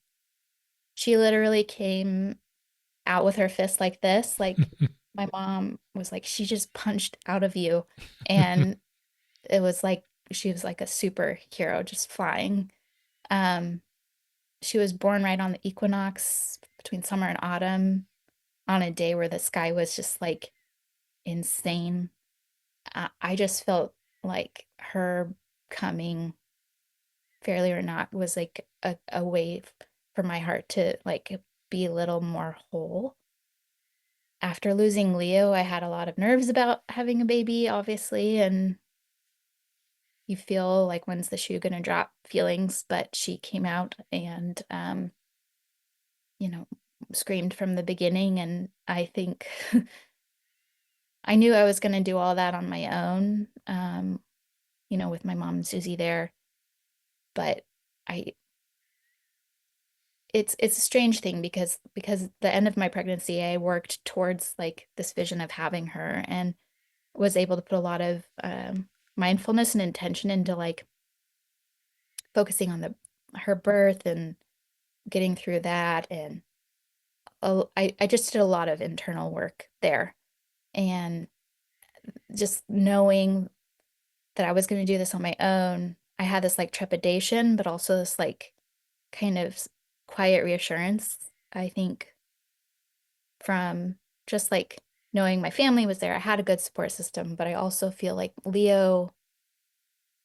she literally came out with her fist like this. Like my mom was like, she just punched out of you. And it was like she was like a superhero just flying. Um, she was born right on the equinox between summer and autumn, on a day where the sky was just like insane. I just felt like her coming, fairly or not, was like a way for my heart to like be a little more whole. After losing Leo, I had a lot of nerves about having a baby, obviously, and you feel like when's the shoe gonna drop feelings, but she came out and you know, screamed from the beginning. And I think I knew I was gonna do all that on my own, with my mom and Susie there. But I it's a strange thing because the end of my pregnancy, I worked towards like this vision of having her and was able to put a lot of mindfulness and intention into like focusing on the her birth and getting through that. And I just did a lot of internal work there. And just knowing that I was going to do this on my own, I had this like trepidation, but also this like kind of quiet reassurance, I think, from just like knowing my family was there. I had a good support system, but I also feel like Leo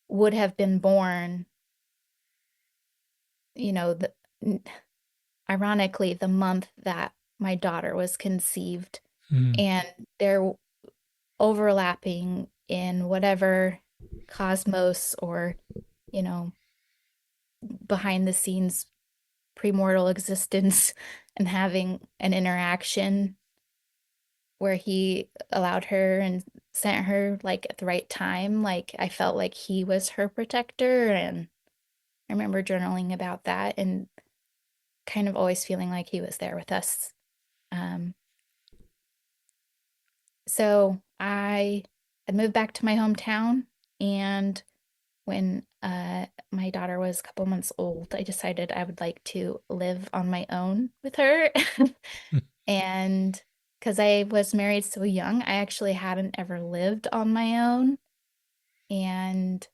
would have been born, you know, ironically, the month that my daughter was conceived. Mm, And they're overlapping in whatever cosmos or, you know, behind the scenes premortal existence and having an interaction where he allowed her and sent her like at the right time. Like I felt like he was her protector. And I remember journaling about that and kind of always feeling like he was there with us. Um, so I had moved back to my hometown, and when my daughter was a couple months old, I decided I would like to live on my own with her. And because I was married so young, I actually hadn't ever lived on my own. And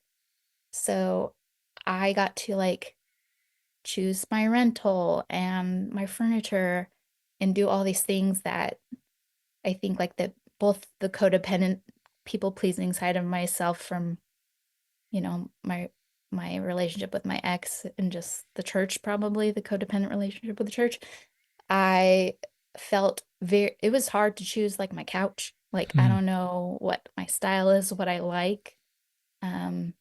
so I got to like choose my rental and my furniture and do all these things that I think like the both the codependent people pleasing side of myself from, my relationship with my ex and just the church, probably the codependent relationship with the church. I felt it was hard to choose like my couch. Like I mm. don't know what my style is, what I like. Um,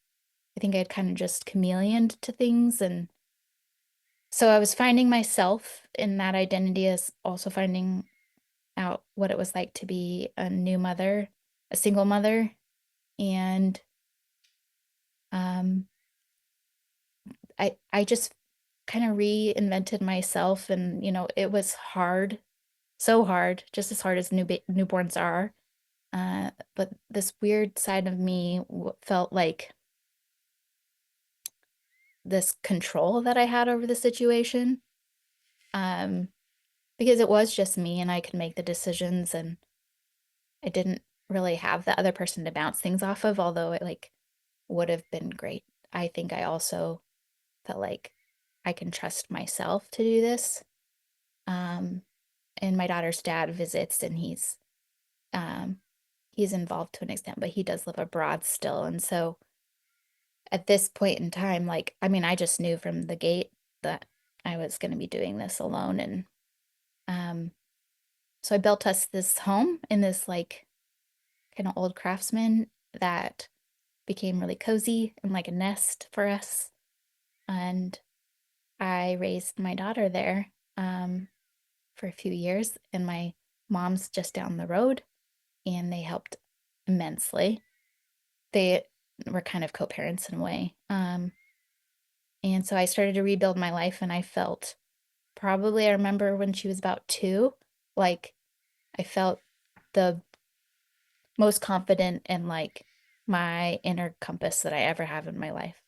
I think I'd kind of just chameleoned to things. And so I was finding myself in that identity as also finding out what it was like to be a new mother, a single mother. And um, I just kind of reinvented myself. And it was hard, so hard, just as hard as newborns are. But this weird side of me felt like this control that I had over the situation. Um, because it was just me and I could make the decisions, and I didn't really have the other person to bounce things off of, although it like would have been great. I think I also felt like I can trust myself to do this. Um, and my daughter's dad visits, and um he's involved to an extent, but he does live abroad still. And so at this point in time, like, I mean, I just knew from the gate that I was going to be doing this alone. And um, so I built us this home in this like kind of old craftsman that became really cozy and like a nest for us. And I raised my daughter there for a few years, and my mom's just down the road, and they helped immensely. They were kind of co-parents in a way. And so I started to rebuild my life, and I felt probably, I remember when she was about 2, like I felt the most confident in like my inner compass that I ever have in my life.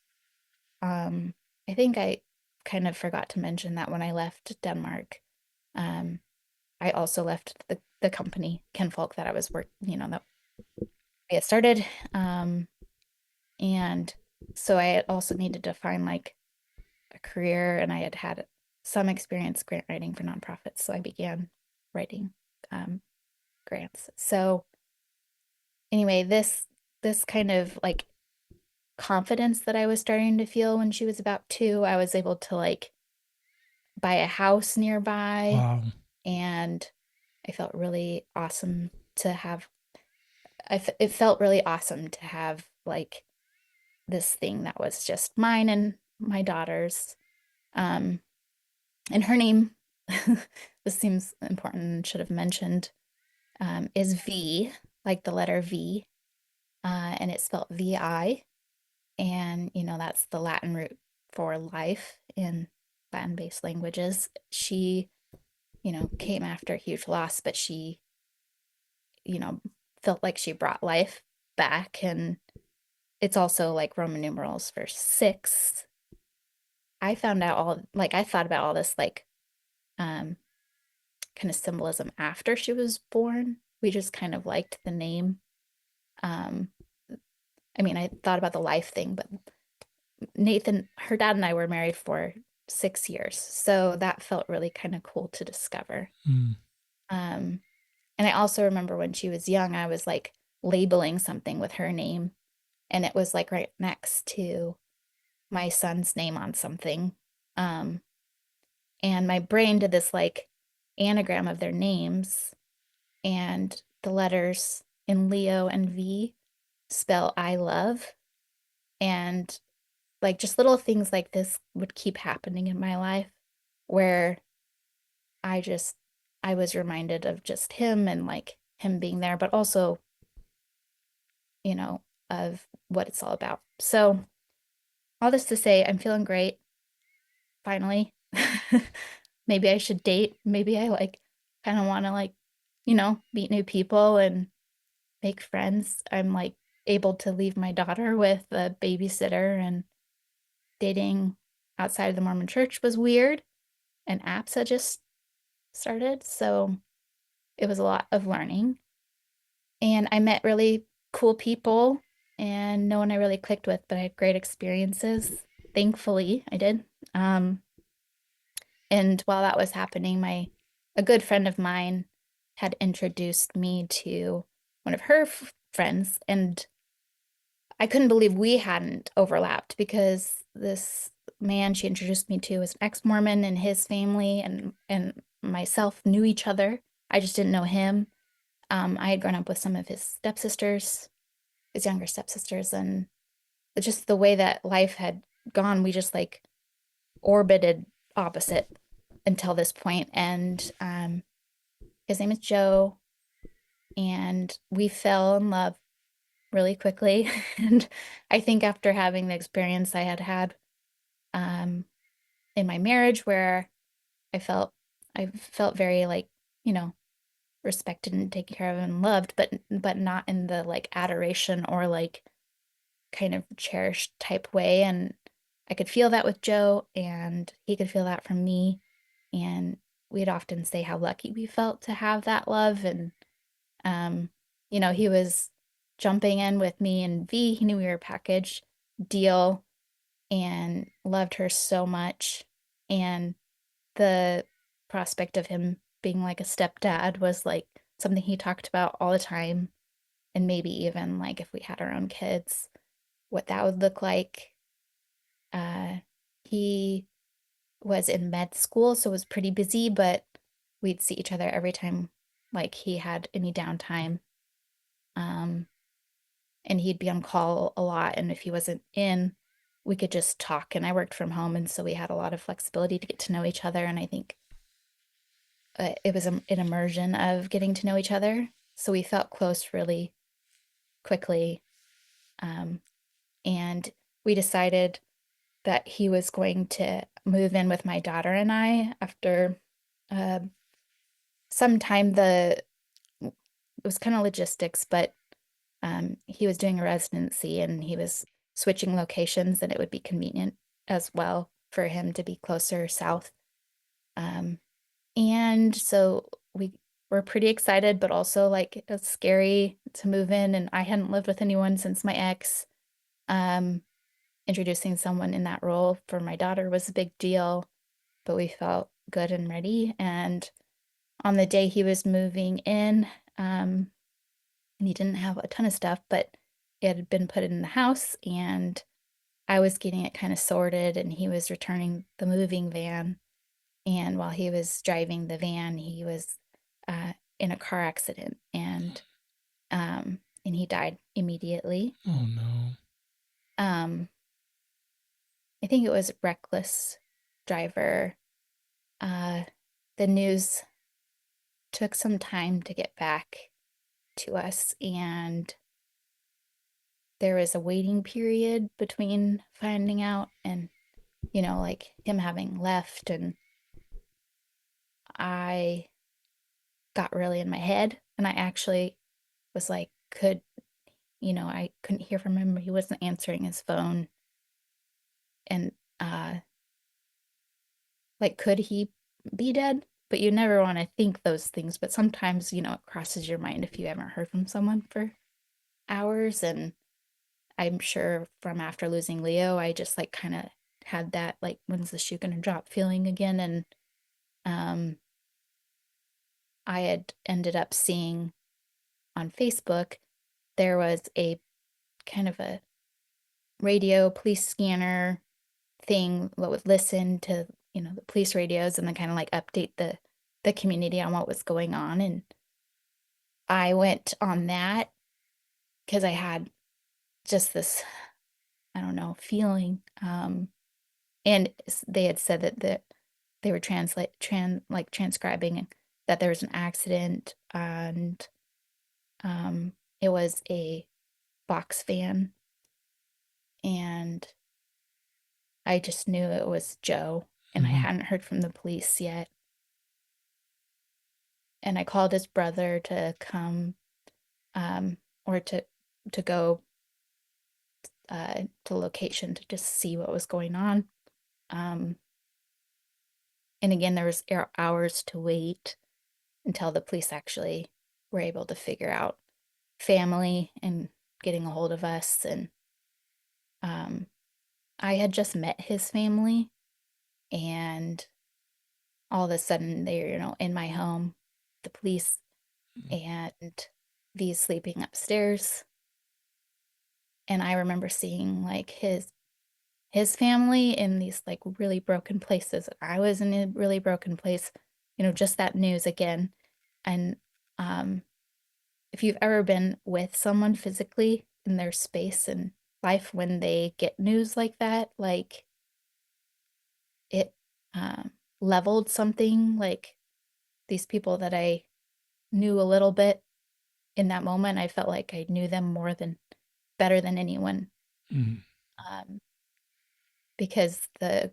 Um, I think I kind of forgot to mention that when I left Denmark, um, I also left the company, Ken Folk, that I was that we had started. Um, and so I had also needed to find like a career, and I had had some experience grant writing for nonprofits. So I began writing um, grants. So anyway, this kind of like confidence that I was starting to feel when she was about 2, I was able to like buy a house nearby, Wow. and I felt really awesome to have. It felt really awesome to have like this thing that was just mine and my daughter's. Um, and her name, this seems important and should have mentioned, is V, like the letter V, and it's spelled VI. And, that's the Latin root for life in Latin-based languages. She, came after a huge loss, but she, you know, felt like she brought life back. And it's also like Roman numerals for 6. I found out I thought about all this, like, um, kind of symbolism after she was born. We just kind of liked the name. Um, I mean, I thought about the life thing, but Nathan, her dad and I were married for 6 years. So that felt really kind of cool to discover. Mm. Um, and I also remember when she was young, I was like labeling something with her name, and it was like right next to my son's name on something. Um, and my brain did this like anagram of their names, and the letters in Leo and V spell I love. And like just little things like this would keep happening in my life where I just I was reminded of just him and like him being there, but also, you know, of what it's all about. So all this to say, I'm feeling great, finally. Maybe I should date. Maybe I like kind of want to like, meet new people and make friends. I'm like able to leave my daughter with a babysitter, and dating outside of the Mormon church was weird, and apps had just started. So it was a lot of learning. And I met really cool people and no one I really clicked with, but I had great experiences. Thankfully, I did. Um, and while that was happening, a good friend of mine had introduced me to one of her friends, and I couldn't believe we hadn't overlapped because this man she introduced me to was an ex-Mormon, and his family and myself knew each other. I just didn't know him. I had grown up with some of his stepsisters, his younger stepsisters, and just the way that life had gone, we just like orbited opposite until this point. And his name is Joe, and we fell in love really quickly. And I think after having the experience I had had um, in my marriage, where I felt I felt very like, you know, respected and taken care of and loved, but not in the like adoration or like kind of cherished type way. And I could feel that with Joe, and he could feel that from me. And we'd often say how lucky we felt to have that love. And, um, he was jumping in with me and V. He knew we were a package deal and loved her so much. And the prospect of him being like a stepdad was like something he talked about all the time. And maybe even like if we had our own kids, what that would look like. He was in med school, so was pretty busy, but we'd see each other every time like he had any downtime. Um, and he'd be on call a lot, and if he wasn't in, we could just talk. And I worked from home, and so we had a lot of flexibility to get to know each other. And I think it was an immersion of getting to know each other. So we felt close really quickly. Um, and we decided that he was going to move in with my daughter and I after uh, some time. It was kind of logistics, but he was doing a residency and he was switching locations, and it would be convenient as well for him to be closer south. Um, and so we were pretty excited, but also like it's scary to move in. And I hadn't lived with anyone since my ex. Um, Introducing someone in that role for my daughter was a big deal, but we felt good and ready. And on the day he was moving in, and he didn't have a ton of stuff, but it had been put in the house, and I was getting it kind of sorted, and he was returning the moving van. And while he was driving the van, he was in a car accident, and he died immediately. Oh no. Um, I think it was reckless driver. Uh, the news took some time to get back to us, and there was a waiting period between finding out and, like him having left. And I got really in my head, and I actually was like, I couldn't hear from him. He wasn't answering his phone. And, like, could he be dead? But you never want to think those things. But sometimes, it crosses your mind if you haven't heard from someone for hours. And I'm sure from after losing Leo, I just like kind of had that, like, when's the shoe gonna drop feeling again. And um, I had ended up seeing on Facebook there was a kind of a radio police scanner thing that would listen to, the police radios and then kind of like update the community on what was going on. And I went on that because I had just this, I don't know, feeling. And they had said that they were transcribing that there was an accident, and it was a box fan, and I just knew it was Joe, and I Hmm. hadn't heard from the police yet. And I called his brother to come, or to go to location to just see what was going on. Um, and again, there was hours to wait until the police actually were able to figure out family and getting a hold of us. And um, I had just met his family, and all of a sudden they're, in my home, the police, and V's sleeping upstairs. And I remember seeing like his family in these like really broken places. I was in a really broken place, just that news again. And um, if you've ever been with someone physically in their space and life when they get news like that, like it um, leveled something. Like these people that I knew a little bit in that moment, I felt like I knew them better than anyone, Hmm. um, because there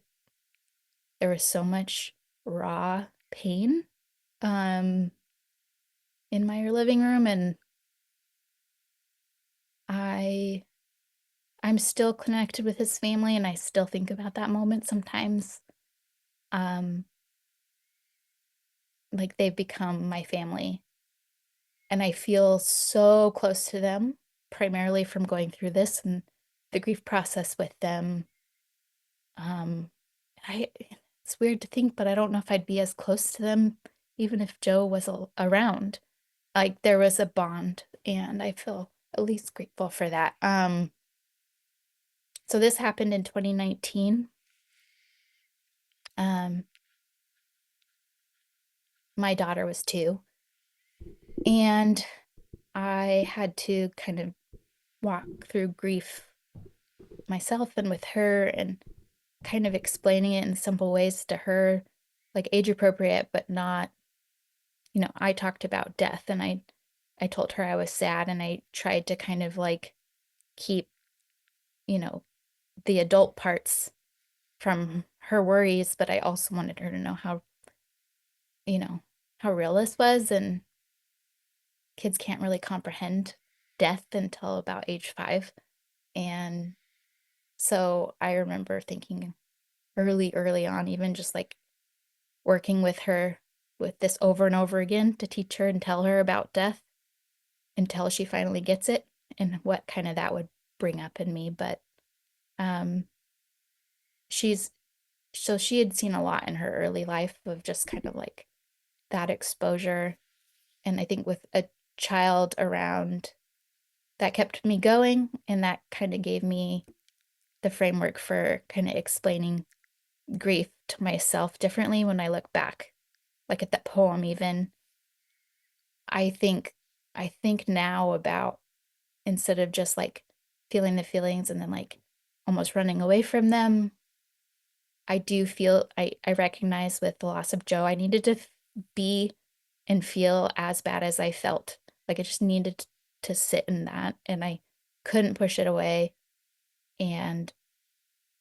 was so much raw pain um, in my living room. And I I'm still connected with his family, and I still think about that moment sometimes. Um, like they've become my family, and I feel so close to them, primarily from going through this and the grief process with them. Um, I It's weird to think, but I don't know if I'd be as close to them even if Joe was around. Like there was a bond, and I feel at least grateful for that. So this happened in 2019. Um, my daughter was 2, and I had to kind of walk through grief myself and with her, and kind of explaining it in simple ways to her, like age appropriate, but not, I talked about death, and I told her I was sad, and I tried to kind of like keep, you know, the adult parts from her worries, but I also wanted her to know you know, how real this was. And kids can't really comprehend death until about age 5. And so I remember thinking early on, even just like working with her with this over and over again to teach her and tell her about death until she finally gets it, and what kind of that would bring up in me. But um, she's so she had seen a lot in her early life of just kind of like that exposure. And I think with a child around, that kept me going, and that kind of gave me the framework for kind of explaining grief to myself differently when I look back. Like at that poem even, I think I think now about, instead of just like feeling the feelings and then like almost running away from them. I do feel I recognize with the loss of Joe, I needed to be and feel as bad as I felt. Like I just needed to sit in that and I couldn't push it away. And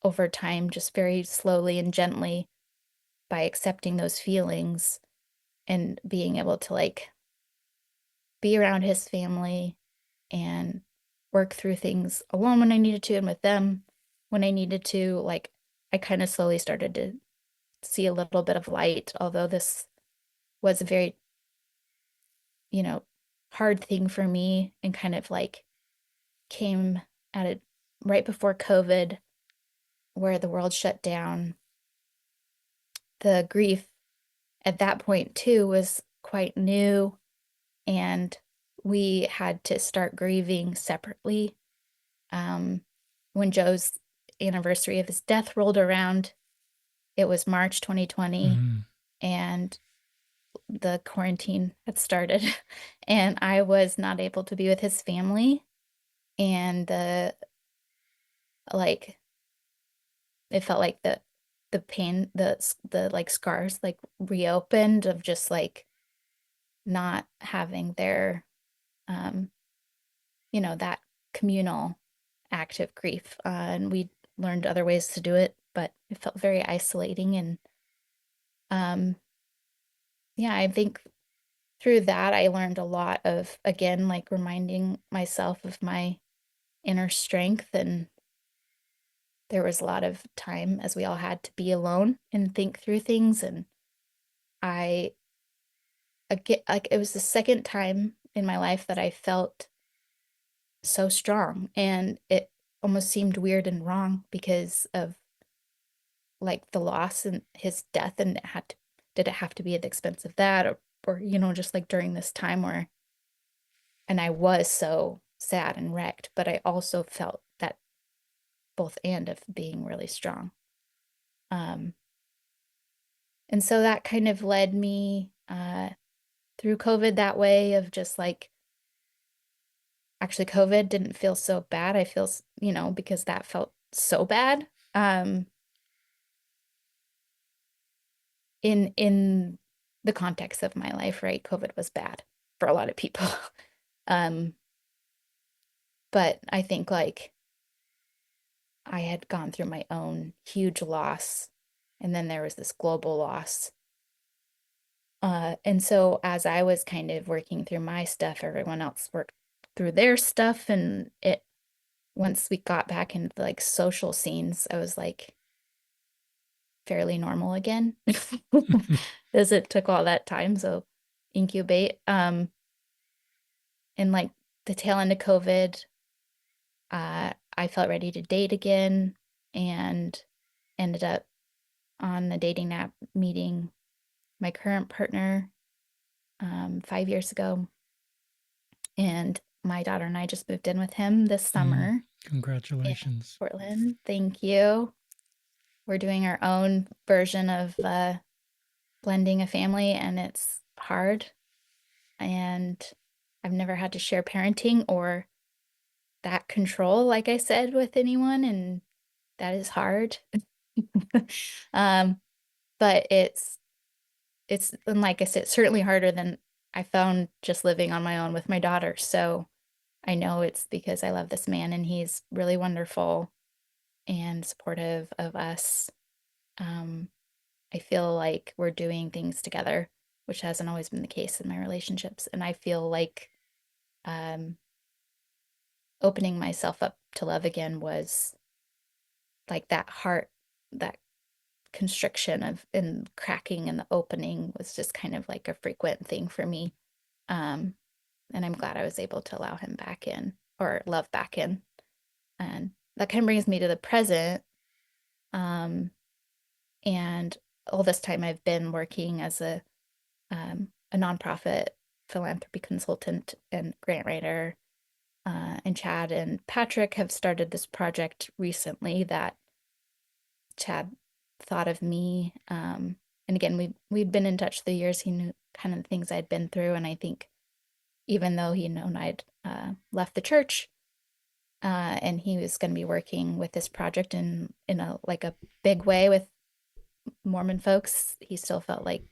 over time, just very slowly and gently by accepting those feelings and being able to like be around his family and work through things alone when I needed to and with them when I needed to, like I kind of slowly started to see a little bit of light, although this was a very, you know, hard thing for me and kind of like came at it right before COVID, where the world shut down. The grief at that point, too, was quite new, and we had to start grieving separately. Um, when Joe's anniversary of his death rolled around, it was March 2020, Mm. and the quarantine had started, and I was not able to be with his family. And like, it felt like the pain, the like scars like reopened of just like not having their um that communal active grief. And we learned other ways to do it, but it felt very isolating. And um yeah, I think through that I learned a lot of, again, like reminding myself of my inner strength. And there was a lot of time, as we all had, to be alone and think through things. And I again, like it was the second time in my life that I felt so strong, and it almost seemed weird and wrong because of like the loss and his death. And did it have to be at the expense of that, or just like during this time where, and I was so sad and wrecked, but I also felt that both and of being really strong. um and so that kind of led me through COVID that way of just like, actually COVID didn't feel so bad. I feel, because that felt so bad. In the context of my life, right? COVID was bad for a lot of people. um but I think like I had gone through my own huge loss, and then there was this global loss. And so as I was kind of working through my stuff, everyone else worked through their stuff. And once we got back into like social scenes, I was like fairly normal again. As it took all that time, so incubate. And like the tail end of COVID, I felt ready to date again, and ended up on a dating app meeting my current partner 5 years ago. And my daughter and I just moved in with him this Mm. summer in Congratulations. Portland. Thank you. We're doing our own version of blending a family, and it's hard. And I've never had to share parenting or that control, like I said, with anyone, and that is hard. um, but it's and like I said, certainly harder than I found just living on my own with my daughter. So I know it's because I love this man and he's really wonderful and supportive of us. Um, I feel like we're doing things together, which hasn't always been the case in my relationships. And I feel like um, opening myself up to love again was like that heart, that constriction of and cracking and the opening was just kind of like a frequent thing for me. Um, and I'm glad I was able to allow him back in, or love back in. And that kind of brings me to the present. Um, and all this time I've been working as a nonprofit philanthropy consultant and grant writer. And Chad and Patrick have started this project recently that Chad thought of me. And again, we'd been in touch through the years. He knew kind of the things I'd been through, and I think even though he known I'd left the church, and he was going to be working with this project in a like a big way with Mormon folks. He still felt like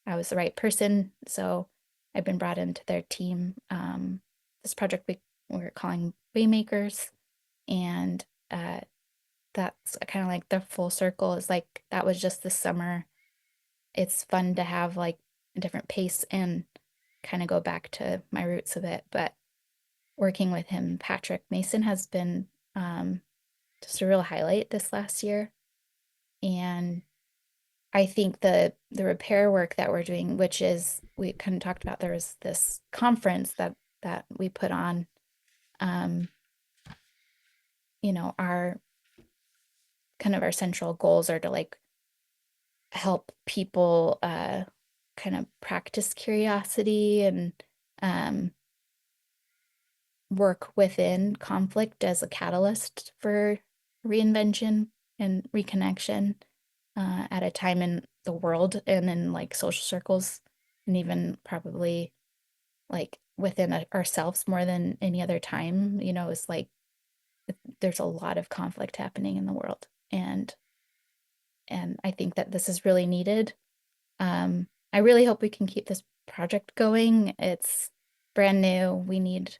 I was the right person, so I've been brought into their team. This project we're calling Waymakers, and that's kind of like the full circle. Is like that was just this summer. It's fun to have like a different pace and kind of go back to my roots a bit, but working with him, Patrick Mason, has been um, just a real highlight this last year. And I think the repair work that we're doing, which is we kind of talked about, there was this conference that we put on. Um, our kind of our central goals are to like help people kind of practice curiosity and um, work within conflict as a catalyst for reinvention and reconnection at a time in the world and in like social circles and even probably like within ourselves more than any other time. It's like there's a lot of conflict happening in the world, and I think that this is really needed. I really hope we can keep this project going. It's brand new. We need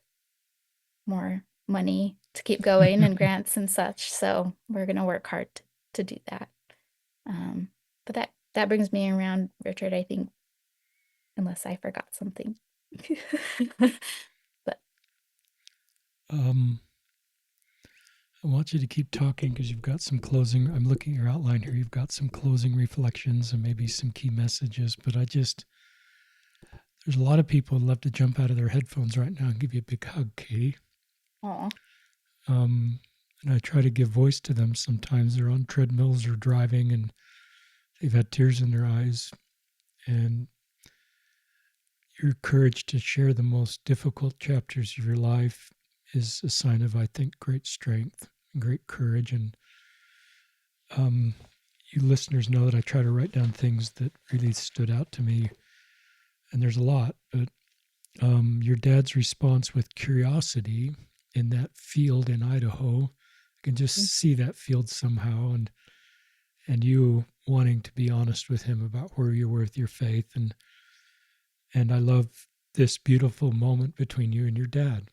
more money to keep going and grants and such. So we're going to work hard to do that. Um, but that brings me around, Richard, I think, unless I forgot something. But Um, I want you to keep talking because you've got some closing. I'm looking at your outline here. You've got some closing reflections and maybe some key messages. But there's a lot of people who'd love to jump out of their headphones right now and give you a big hug, Katie. aw. And I try to give voice to them. Sometimes they're on treadmills or driving and they've had tears in their eyes. And your courage to share the most difficult chapters of your life is a sign of, I think, great strength and great courage. And um, you listeners know that I try to write down things that really stood out to me. And there's a lot, but your dad's response with curiosity in that field in Idaho, I can just see that field somehow, and you wanting to be honest with him about where you were with your faith, and I love this beautiful moment between you and your dad,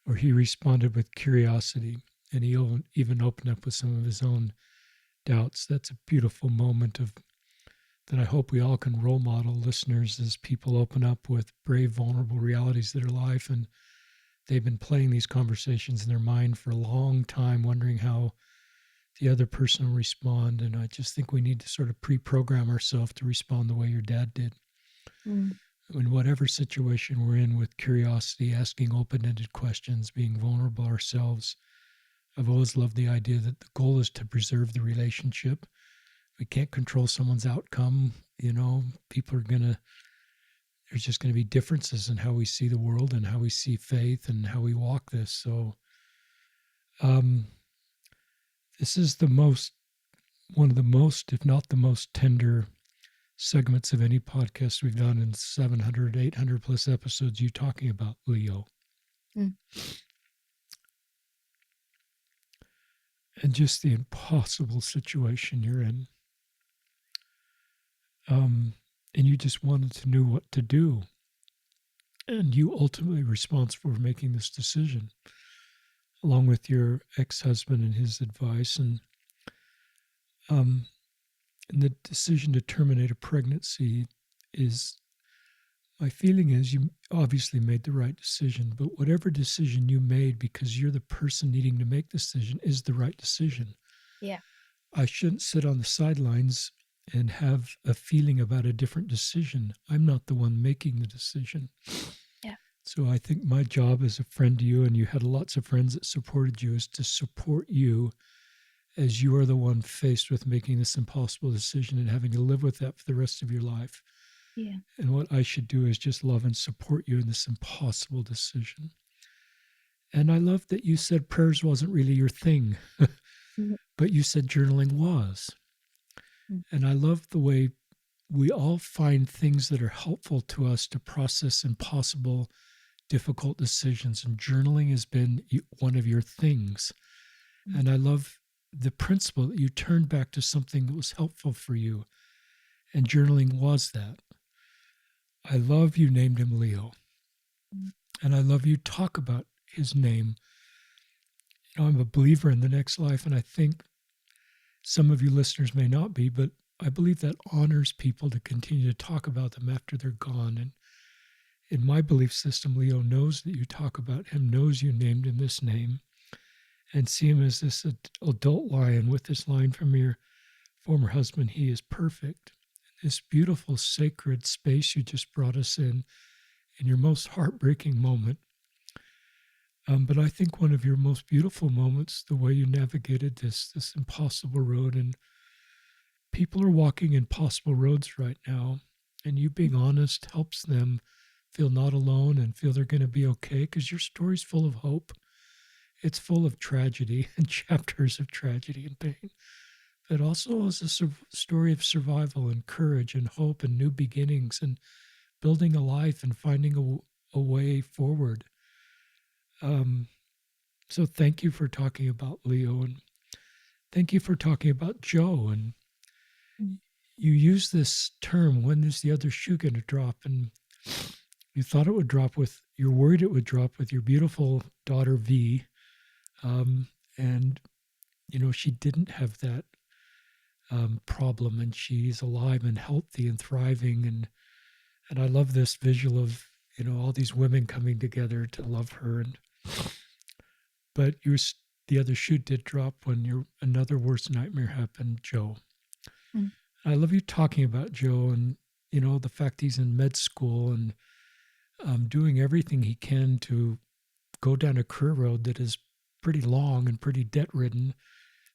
where he responded with curiosity, and he even opened up with some of his own doubts. That's a beautiful moment of that I hope we all can role model listeners as people open up with brave, vulnerable realities of their life. And they've been playing these conversations in their mind for a long time, wondering how the other person will respond. And I just think we need to sort of pre-program ourselves to respond the way your dad did. Mm. In whatever situation we're in, with curiosity, asking open-ended questions, being vulnerable ourselves. I've always loved the idea that the goal is to preserve the relationship. We can't control someone's outcome. People are there's just going to be differences in how we see the world and how we see faith and how we walk this. So um, this is one of the most, if not the most tender segments of any podcast we've done in 700, 800 plus episodes, you talking about Leo. Mm. And just the impossible situation you're in. And you just wanted to know what to do. And you ultimately responsible for making this decision, along with your ex-husband and his advice. And the decision to terminate a pregnancy is, my feeling is you obviously made the right decision, but whatever decision you made, because you're the person needing to make the decision, is the right decision. Yeah. I shouldn't sit on the sidelines and have a feeling about a different decision. I'm not the one making the decision. Yeah. So I think my job as a friend to you, and you had lots of friends that supported you, is to support you as you are the one faced with making this impossible decision and having to live with that for the rest of your life. Yeah. And what I should do is just love and support you in this impossible decision. And I love that you said prayers wasn't really your thing, Mhm. but you said journaling was. Mm. And I love the way we all find things that are helpful to us to process impossible difficult decisions, and journaling has been one of your things. And I love the principle that you turned back to something that was helpful for you, and journaling was that. I love you named him Leo, and I love you talk about his name. I'm a believer in the next life, and I think some of you listeners may not be, but I believe that honors people to continue to talk about them after they're gone. And in my belief system, Leo knows that you talk about him, knows you named him this name, and see him as this adult lion with this line from your former husband, he is perfect. This beautiful sacred space you just brought us in your most heartbreaking moment. But I think one of your most beautiful moments, the way you navigated this impossible road, and people are walking impossible roads right now, and you being honest helps them feel not alone and feel they're going to be okay, because your story's full of hope. It's full of tragedy and chapters of tragedy and pain. It also is a story of survival and courage and hope and new beginnings and building a life and finding a way forward. So thank you for talking about Leo, and thank you for talking about Joe. And you use this term, when is the other shoe going to drop? And you thought it would drop you're worried it would drop with your beautiful daughter V. And, she didn't have that problem, and she's alive and healthy and thriving. And I love this visual of, all these women coming together to love her. But the other shoe did drop when another worst nightmare happened, Joe. Mm. I love you talking about Joe, and the fact he's in med school and doing everything he can to go down a career road that is pretty long and pretty debt ridden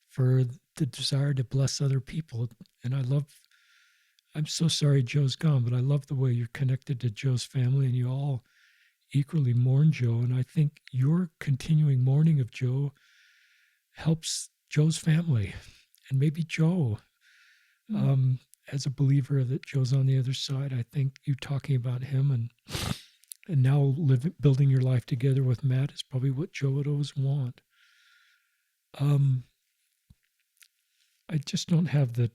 for the desire to bless other people. And I'm so sorry Joe's gone, but I love the way you're connected to Joe's family, and you all equally mourn Joe. And I think your continuing mourning of Joe helps Joe's family, and maybe Joe. As a believer that Joe's on the other side, I think you talking about him and now building your life together with Matt is probably what Joe would always want. I just don't have the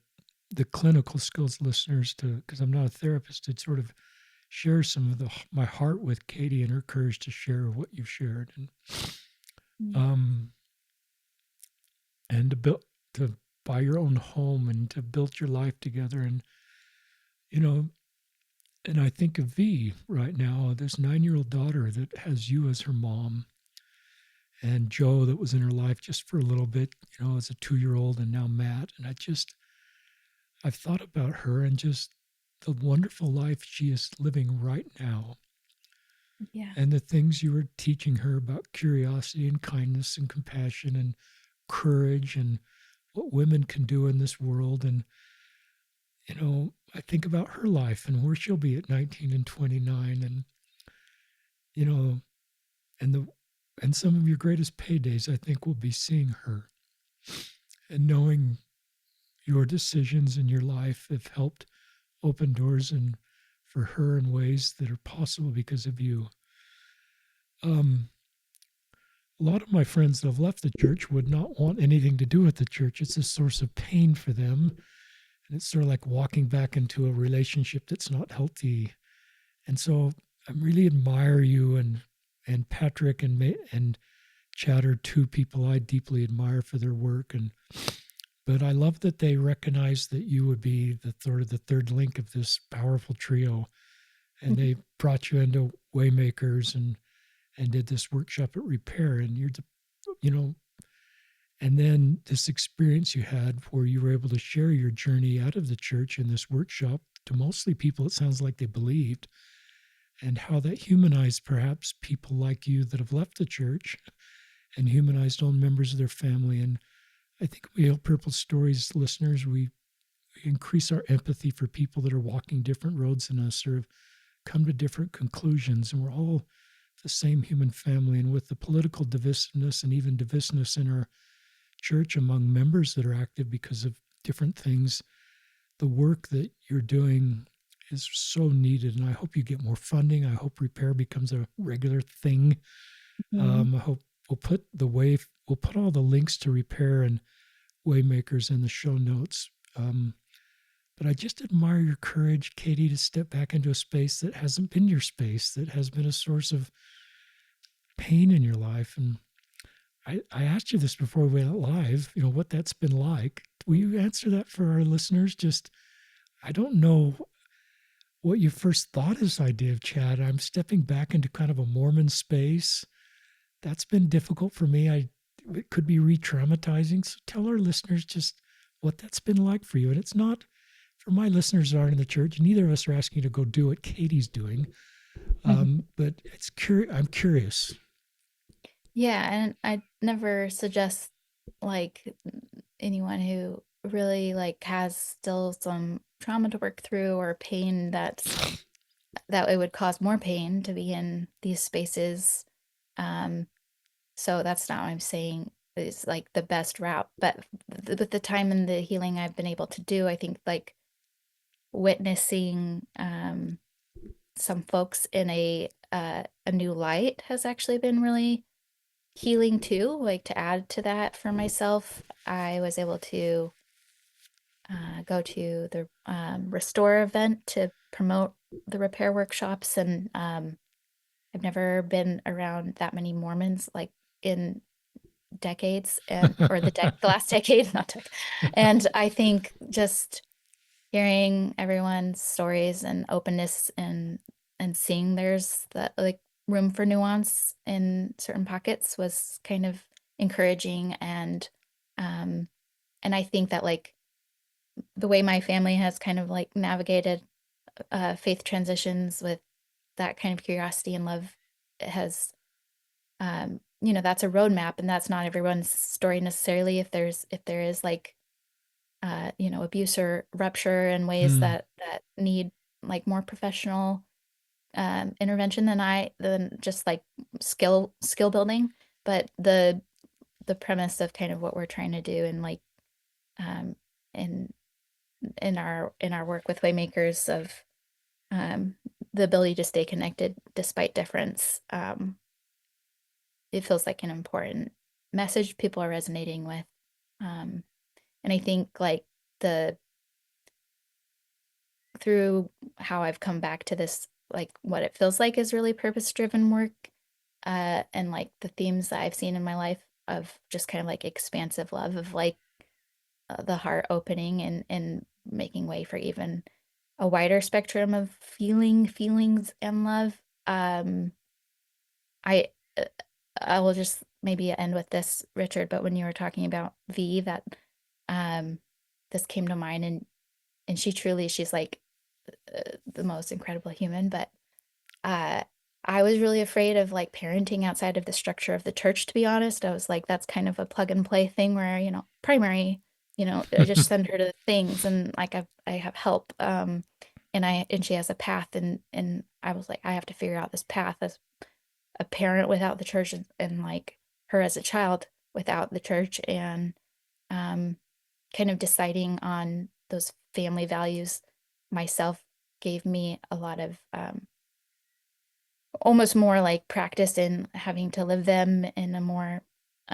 clinical skills, listeners, because I'm not a therapist, to sort of share some of my heart with Katie and her courage to share what you've shared, and to buy your own home and to build your life together. And and I think of V right now, this 9-year-old daughter that has you as her mom, and Joe that was in her life just for a little bit, as a 2-year-old, and now Matt. And I've thought about her and just the wonderful life she is living right now. Yeah. And the things you were teaching her about curiosity and kindness and compassion and courage and what women can do in this world. And, I think about her life and where she'll be at 19 and 29, and, and some of your greatest paydays, I think, will be seeing her and knowing your decisions in your life have helped open doors and for her in ways that are possible because of you. A lot of my friends that have left the church would not want anything to do with the church. It's a source of pain for them. And it's sort of like walking back into a relationship that's not healthy. And so I really admire you and Patrick and Chatter, two people I deeply admire for their work. But I love that they recognize that you would be the third link of this powerful trio. And they brought you into Waymakers and did this workshop at Repair. And and then this experience you had where you were able to share your journey out of the church in this workshop to mostly people, it sounds like they believed, and how that humanized perhaps people like you that have left the church and humanized all members of their family. And I think we help Purple Stories listeners, we increase our empathy for people that are walking different roads than us or have come to different conclusions. And we're all the same human family. And with the political divisiveness and even divisiveness in our church among members that are active because of different things, the work that you're doing is so needed, and I hope you get more funding. I hope repair becomes a regular thing. Mhm. I hope we'll put all the links to repair and waymakers in the show notes. But I just admire your courage, Katie, to step back into a space that hasn't been your space, that has been a source of pain in your life. And I asked you this before we went live, what that's been like. Will you answer that for our listeners? Just, I don't know what you first thought of this idea of Chad. I'm stepping back into kind of a Mormon space. That's been difficult for me. It could be re-traumatizing. So tell our listeners just what that's been like for you. And it's not for my listeners that aren't in the church. Neither of us are asking you to go do what Katie's doing. But I'm curious. Yeah, and I never suggest like anyone who really like has still some trauma to work through or pain that it would cause more pain to be in these spaces. Um, so that's not what I'm saying is like the best route. But with the time and the healing I've been able to do, I think like witnessing some folks in a new light has actually been really healing too. Like to add to that for myself, I was able to go to the Restore event to promote the repair workshops, and I've never been around that many Mormons like in decades, and or the last decade, not dec and I think just hearing everyone's stories and openness and seeing there's that like room for nuance in certain pockets was kind of encouraging, um and I think that like the way my family has kind of like navigated faith transitions with that kind of curiosity and love has that's a roadmap, and that's not everyone's story necessarily. If there is like abuse or rupture in ways Hmm. that need like more professional intervention than just like skill building. But the premise of kind of what we're trying to do and like um in in our work with Waymakers of um the ability to stay connected despite difference, it feels like an important message people are resonating with. Um, and I think like the through how I've come back to this, like what it feels like is really purpose-driven work, and like the themes that I've seen in my life of just kind of like expansive love of like the heart opening and making way for even a wider spectrum of feelings and love. I uh, I will just maybe end with this, Richard, but when you were talking about V, that um this came to mind, and she's like the most incredible human, but uh I was really afraid of like parenting outside of the structure of the church, to be honest. I was like, that's kind of a plug and play thing where, primary, I just send her to things and like I have help. And she has a path, and I was like, I have to figure out this path as a parent without the church, and like her as a child without the church, and um kind of deciding on those family values myself gave me a lot of almost more like practice in having to live them in a more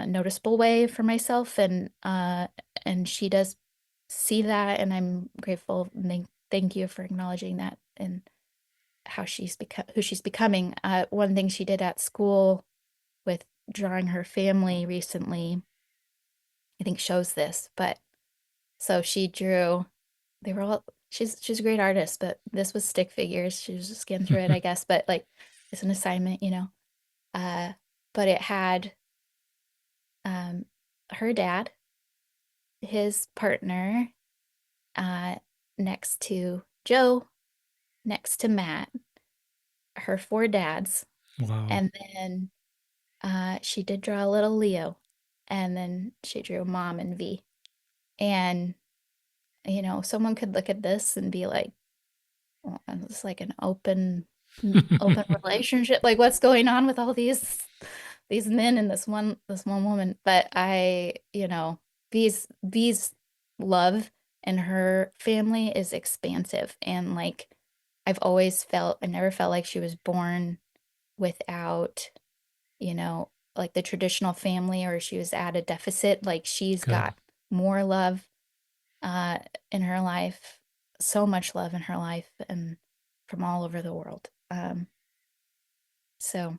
noticeable way for myself, and she does see that, and I'm grateful, and thank you for acknowledging that and how she's become who she's becoming. One thing she did at school with drawing her family recently, I think shows this, but so she drew, they were all, she's a great artist, but this was stick figures. She was just getting through it, I guess, but like it's an assignment, Uh, but it had um her dad, his partner, uh next to Joe, next to Matt, her four dads, Wow. and then she did draw a little Leo, and then she drew mom and V. And someone could look at this and be like, well, it's like an open relationship. Like what's going on with all these men and this one woman? But V's love and her family is expansive, and like I've always felt, I never felt like she was born without, you know, like the traditional family, or she was at a deficit. Like she's Good. got more love uh in her life, so much love in her life, and from all over the world. So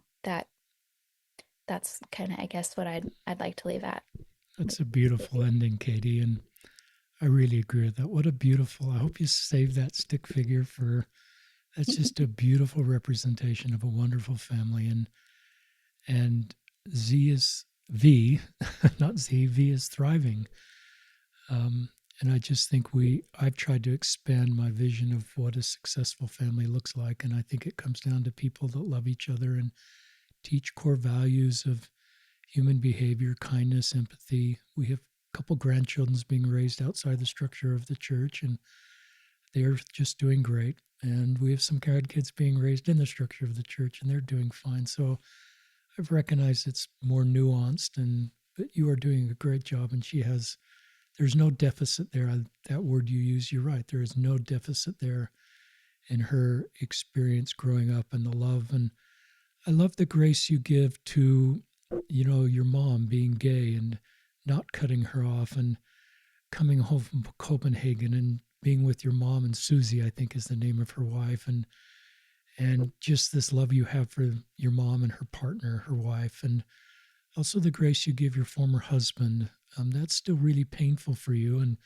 that's kind of, I guess, what I'd like to leave at with, That's a beautiful you. ending, Katie. And I really agree with that. What a beautiful, I hope you save that stick figure for, that's just a beautiful representation of a wonderful family. And Z is V, not Z, V is thriving. Um, and I just think I've tried to expand my vision of what a successful family looks like. And I think it comes down to people that love each other and teach core values of human behavior, kindness, empathy. We have a couple grandchildren's being raised outside the structure of the church, and they're just doing great. And we have some kids being raised in the structure of the church, and they're doing fine. So I've recognized it's more nuanced, and but you are doing a great job. And she has, there's no deficit there. That word you use, you're right. There is no deficit there in her experience growing up and the love. And I love the grace you give to, your mom being gay and not cutting her off and coming home from Copenhagen and being with your mom and Susie, I think is the name of her wife, and just this love you have for your mom and her partner, her wife, and also the grace you give your former husband. That's still really painful for you, and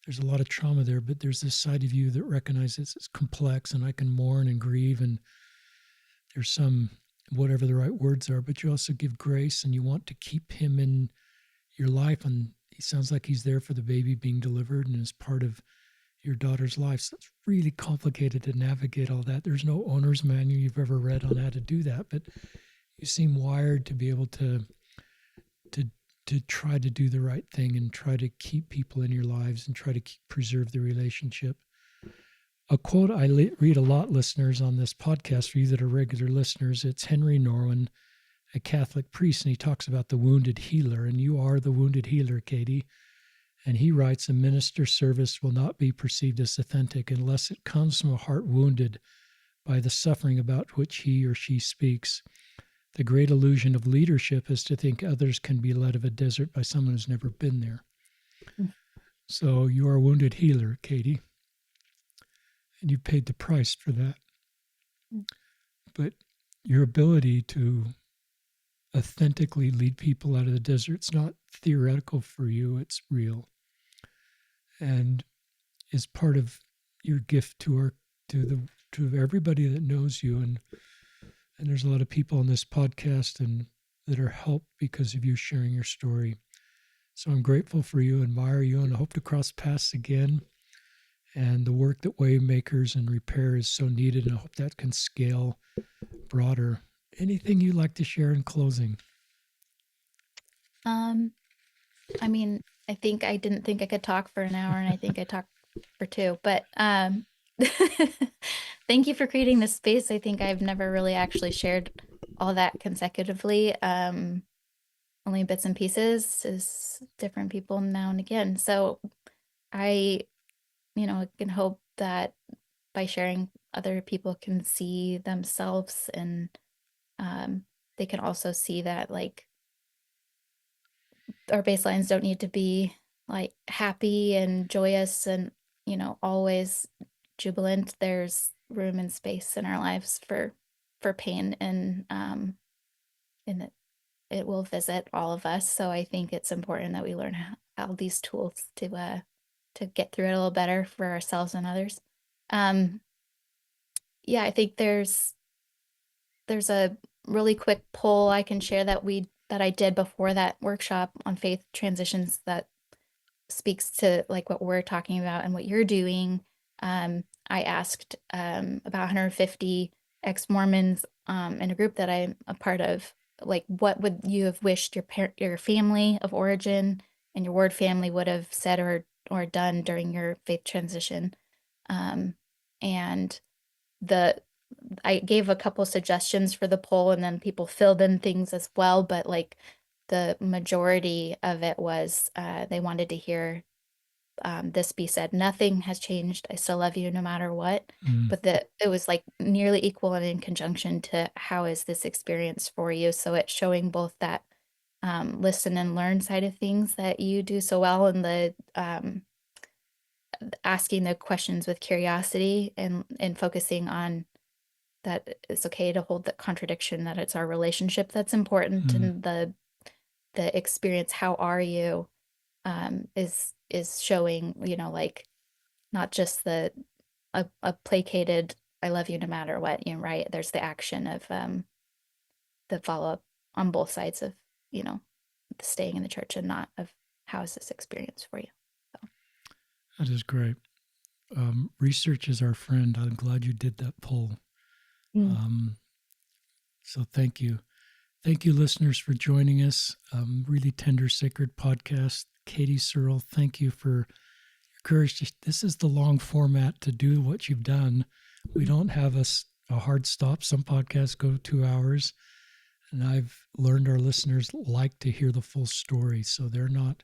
there's a lot of trauma there, but there's this side of you that recognizes it's complex, and I can mourn and grieve, and there's some, whatever the right words are, but you also give grace and you want to keep him in your life. And he sounds like he's there for the baby being delivered and is part of your daughter's life. So it's really complicated to navigate all that. There's no owner's manual you've ever read on how to do that, but you seem wired to be able to to try to do the right thing and try to keep people in your lives and try to preserve the relationship. A quote I read a lot, listeners, on this podcast, for you that are regular listeners, it's Henry Norwin, a Catholic priest, and he talks about the wounded healer, and you are the wounded healer, Katie. And he writes, a minister's service will not be perceived as authentic unless it comes from a heart wounded by the suffering about which he or she speaks. The great illusion of leadership is to think others can be led of a desert by someone who's never been there. So you are a wounded healer, Katie, and you paid the price for that. But your ability to authentically lead people out of the desert, it's not theoretical for you, it's real. And is part of your gift to everybody that knows you. And there's a lot of people on this podcast and that are helped because of you sharing your story. So I'm grateful for you, admire you, and I hope to cross paths again. And the work that Waymakers and Repair is so needed, and I hope that can scale broader. Anything you'd like to share in closing? um I mean, I didn't think I could talk for an hour, and I think I talked for two, but thank you for creating this space. I think I've never really actually shared all that consecutively. Only bits and pieces, is different people now and again. So I, can hope that by sharing, other people can see themselves, and they can also see that, like, our baselines don't need to be like happy and joyous and, always jubilant. There's room and space in our lives for pain, and it will visit all of us. So I think it's important that we learn how these tools to get through it a little better for ourselves and others. Um, yeah, I think there's a really quick poll I can share that I did before that workshop on faith transitions that speaks to like what we're talking about and what you're doing. I asked about 150 ex-Mormons in a group that I'm a part of, like, what would you have wished your family of origin and your ward family would have said or done during your faith transition. Um, and the I gave a couple suggestions for the poll, and then people filled in things as well, but like the majority of it was they wanted to hear this be said, nothing has changed. I still love you no matter what. Mm, But it was like nearly equal and in conjunction to how is this experience for you? So it's showing both that listen and learn side of things that you do so well, and the asking the questions with curiosity and focusing on that it's okay to hold the contradiction, that it's our relationship that's important, mm, and the experience, how are you, is showing, like not just a placated I love you no matter what, right? There's the action of the follow up on both sides of, you know, staying in the church, and not of how is this experience for you. So, that is great. Research is our friend. I'm glad you did that poll. mm. Um, so thank you. Thank you, listeners, for joining us. Really tender, sacred podcast. Katie Searle, thank you for your courage. This is the long format to do what you've done. We don't have a hard stop. Some podcasts go 2 hours, and I've learned our listeners like to hear the full story. So they're not,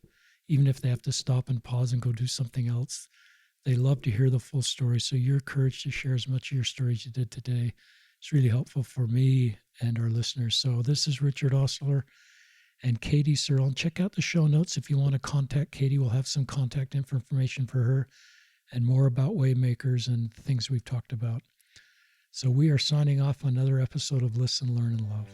even if they have to stop and pause and go do something else, they love to hear the full story. So your courage to share as much of your story as you did today is really helpful for me and our listeners. So this is Richard Ostler and Katie Searle. Check out the show notes if you want to contact Katie. We'll have some contact information for her and more about Waymakers and things we've talked about. So we are signing off on another episode of Listen, Learn, and Love.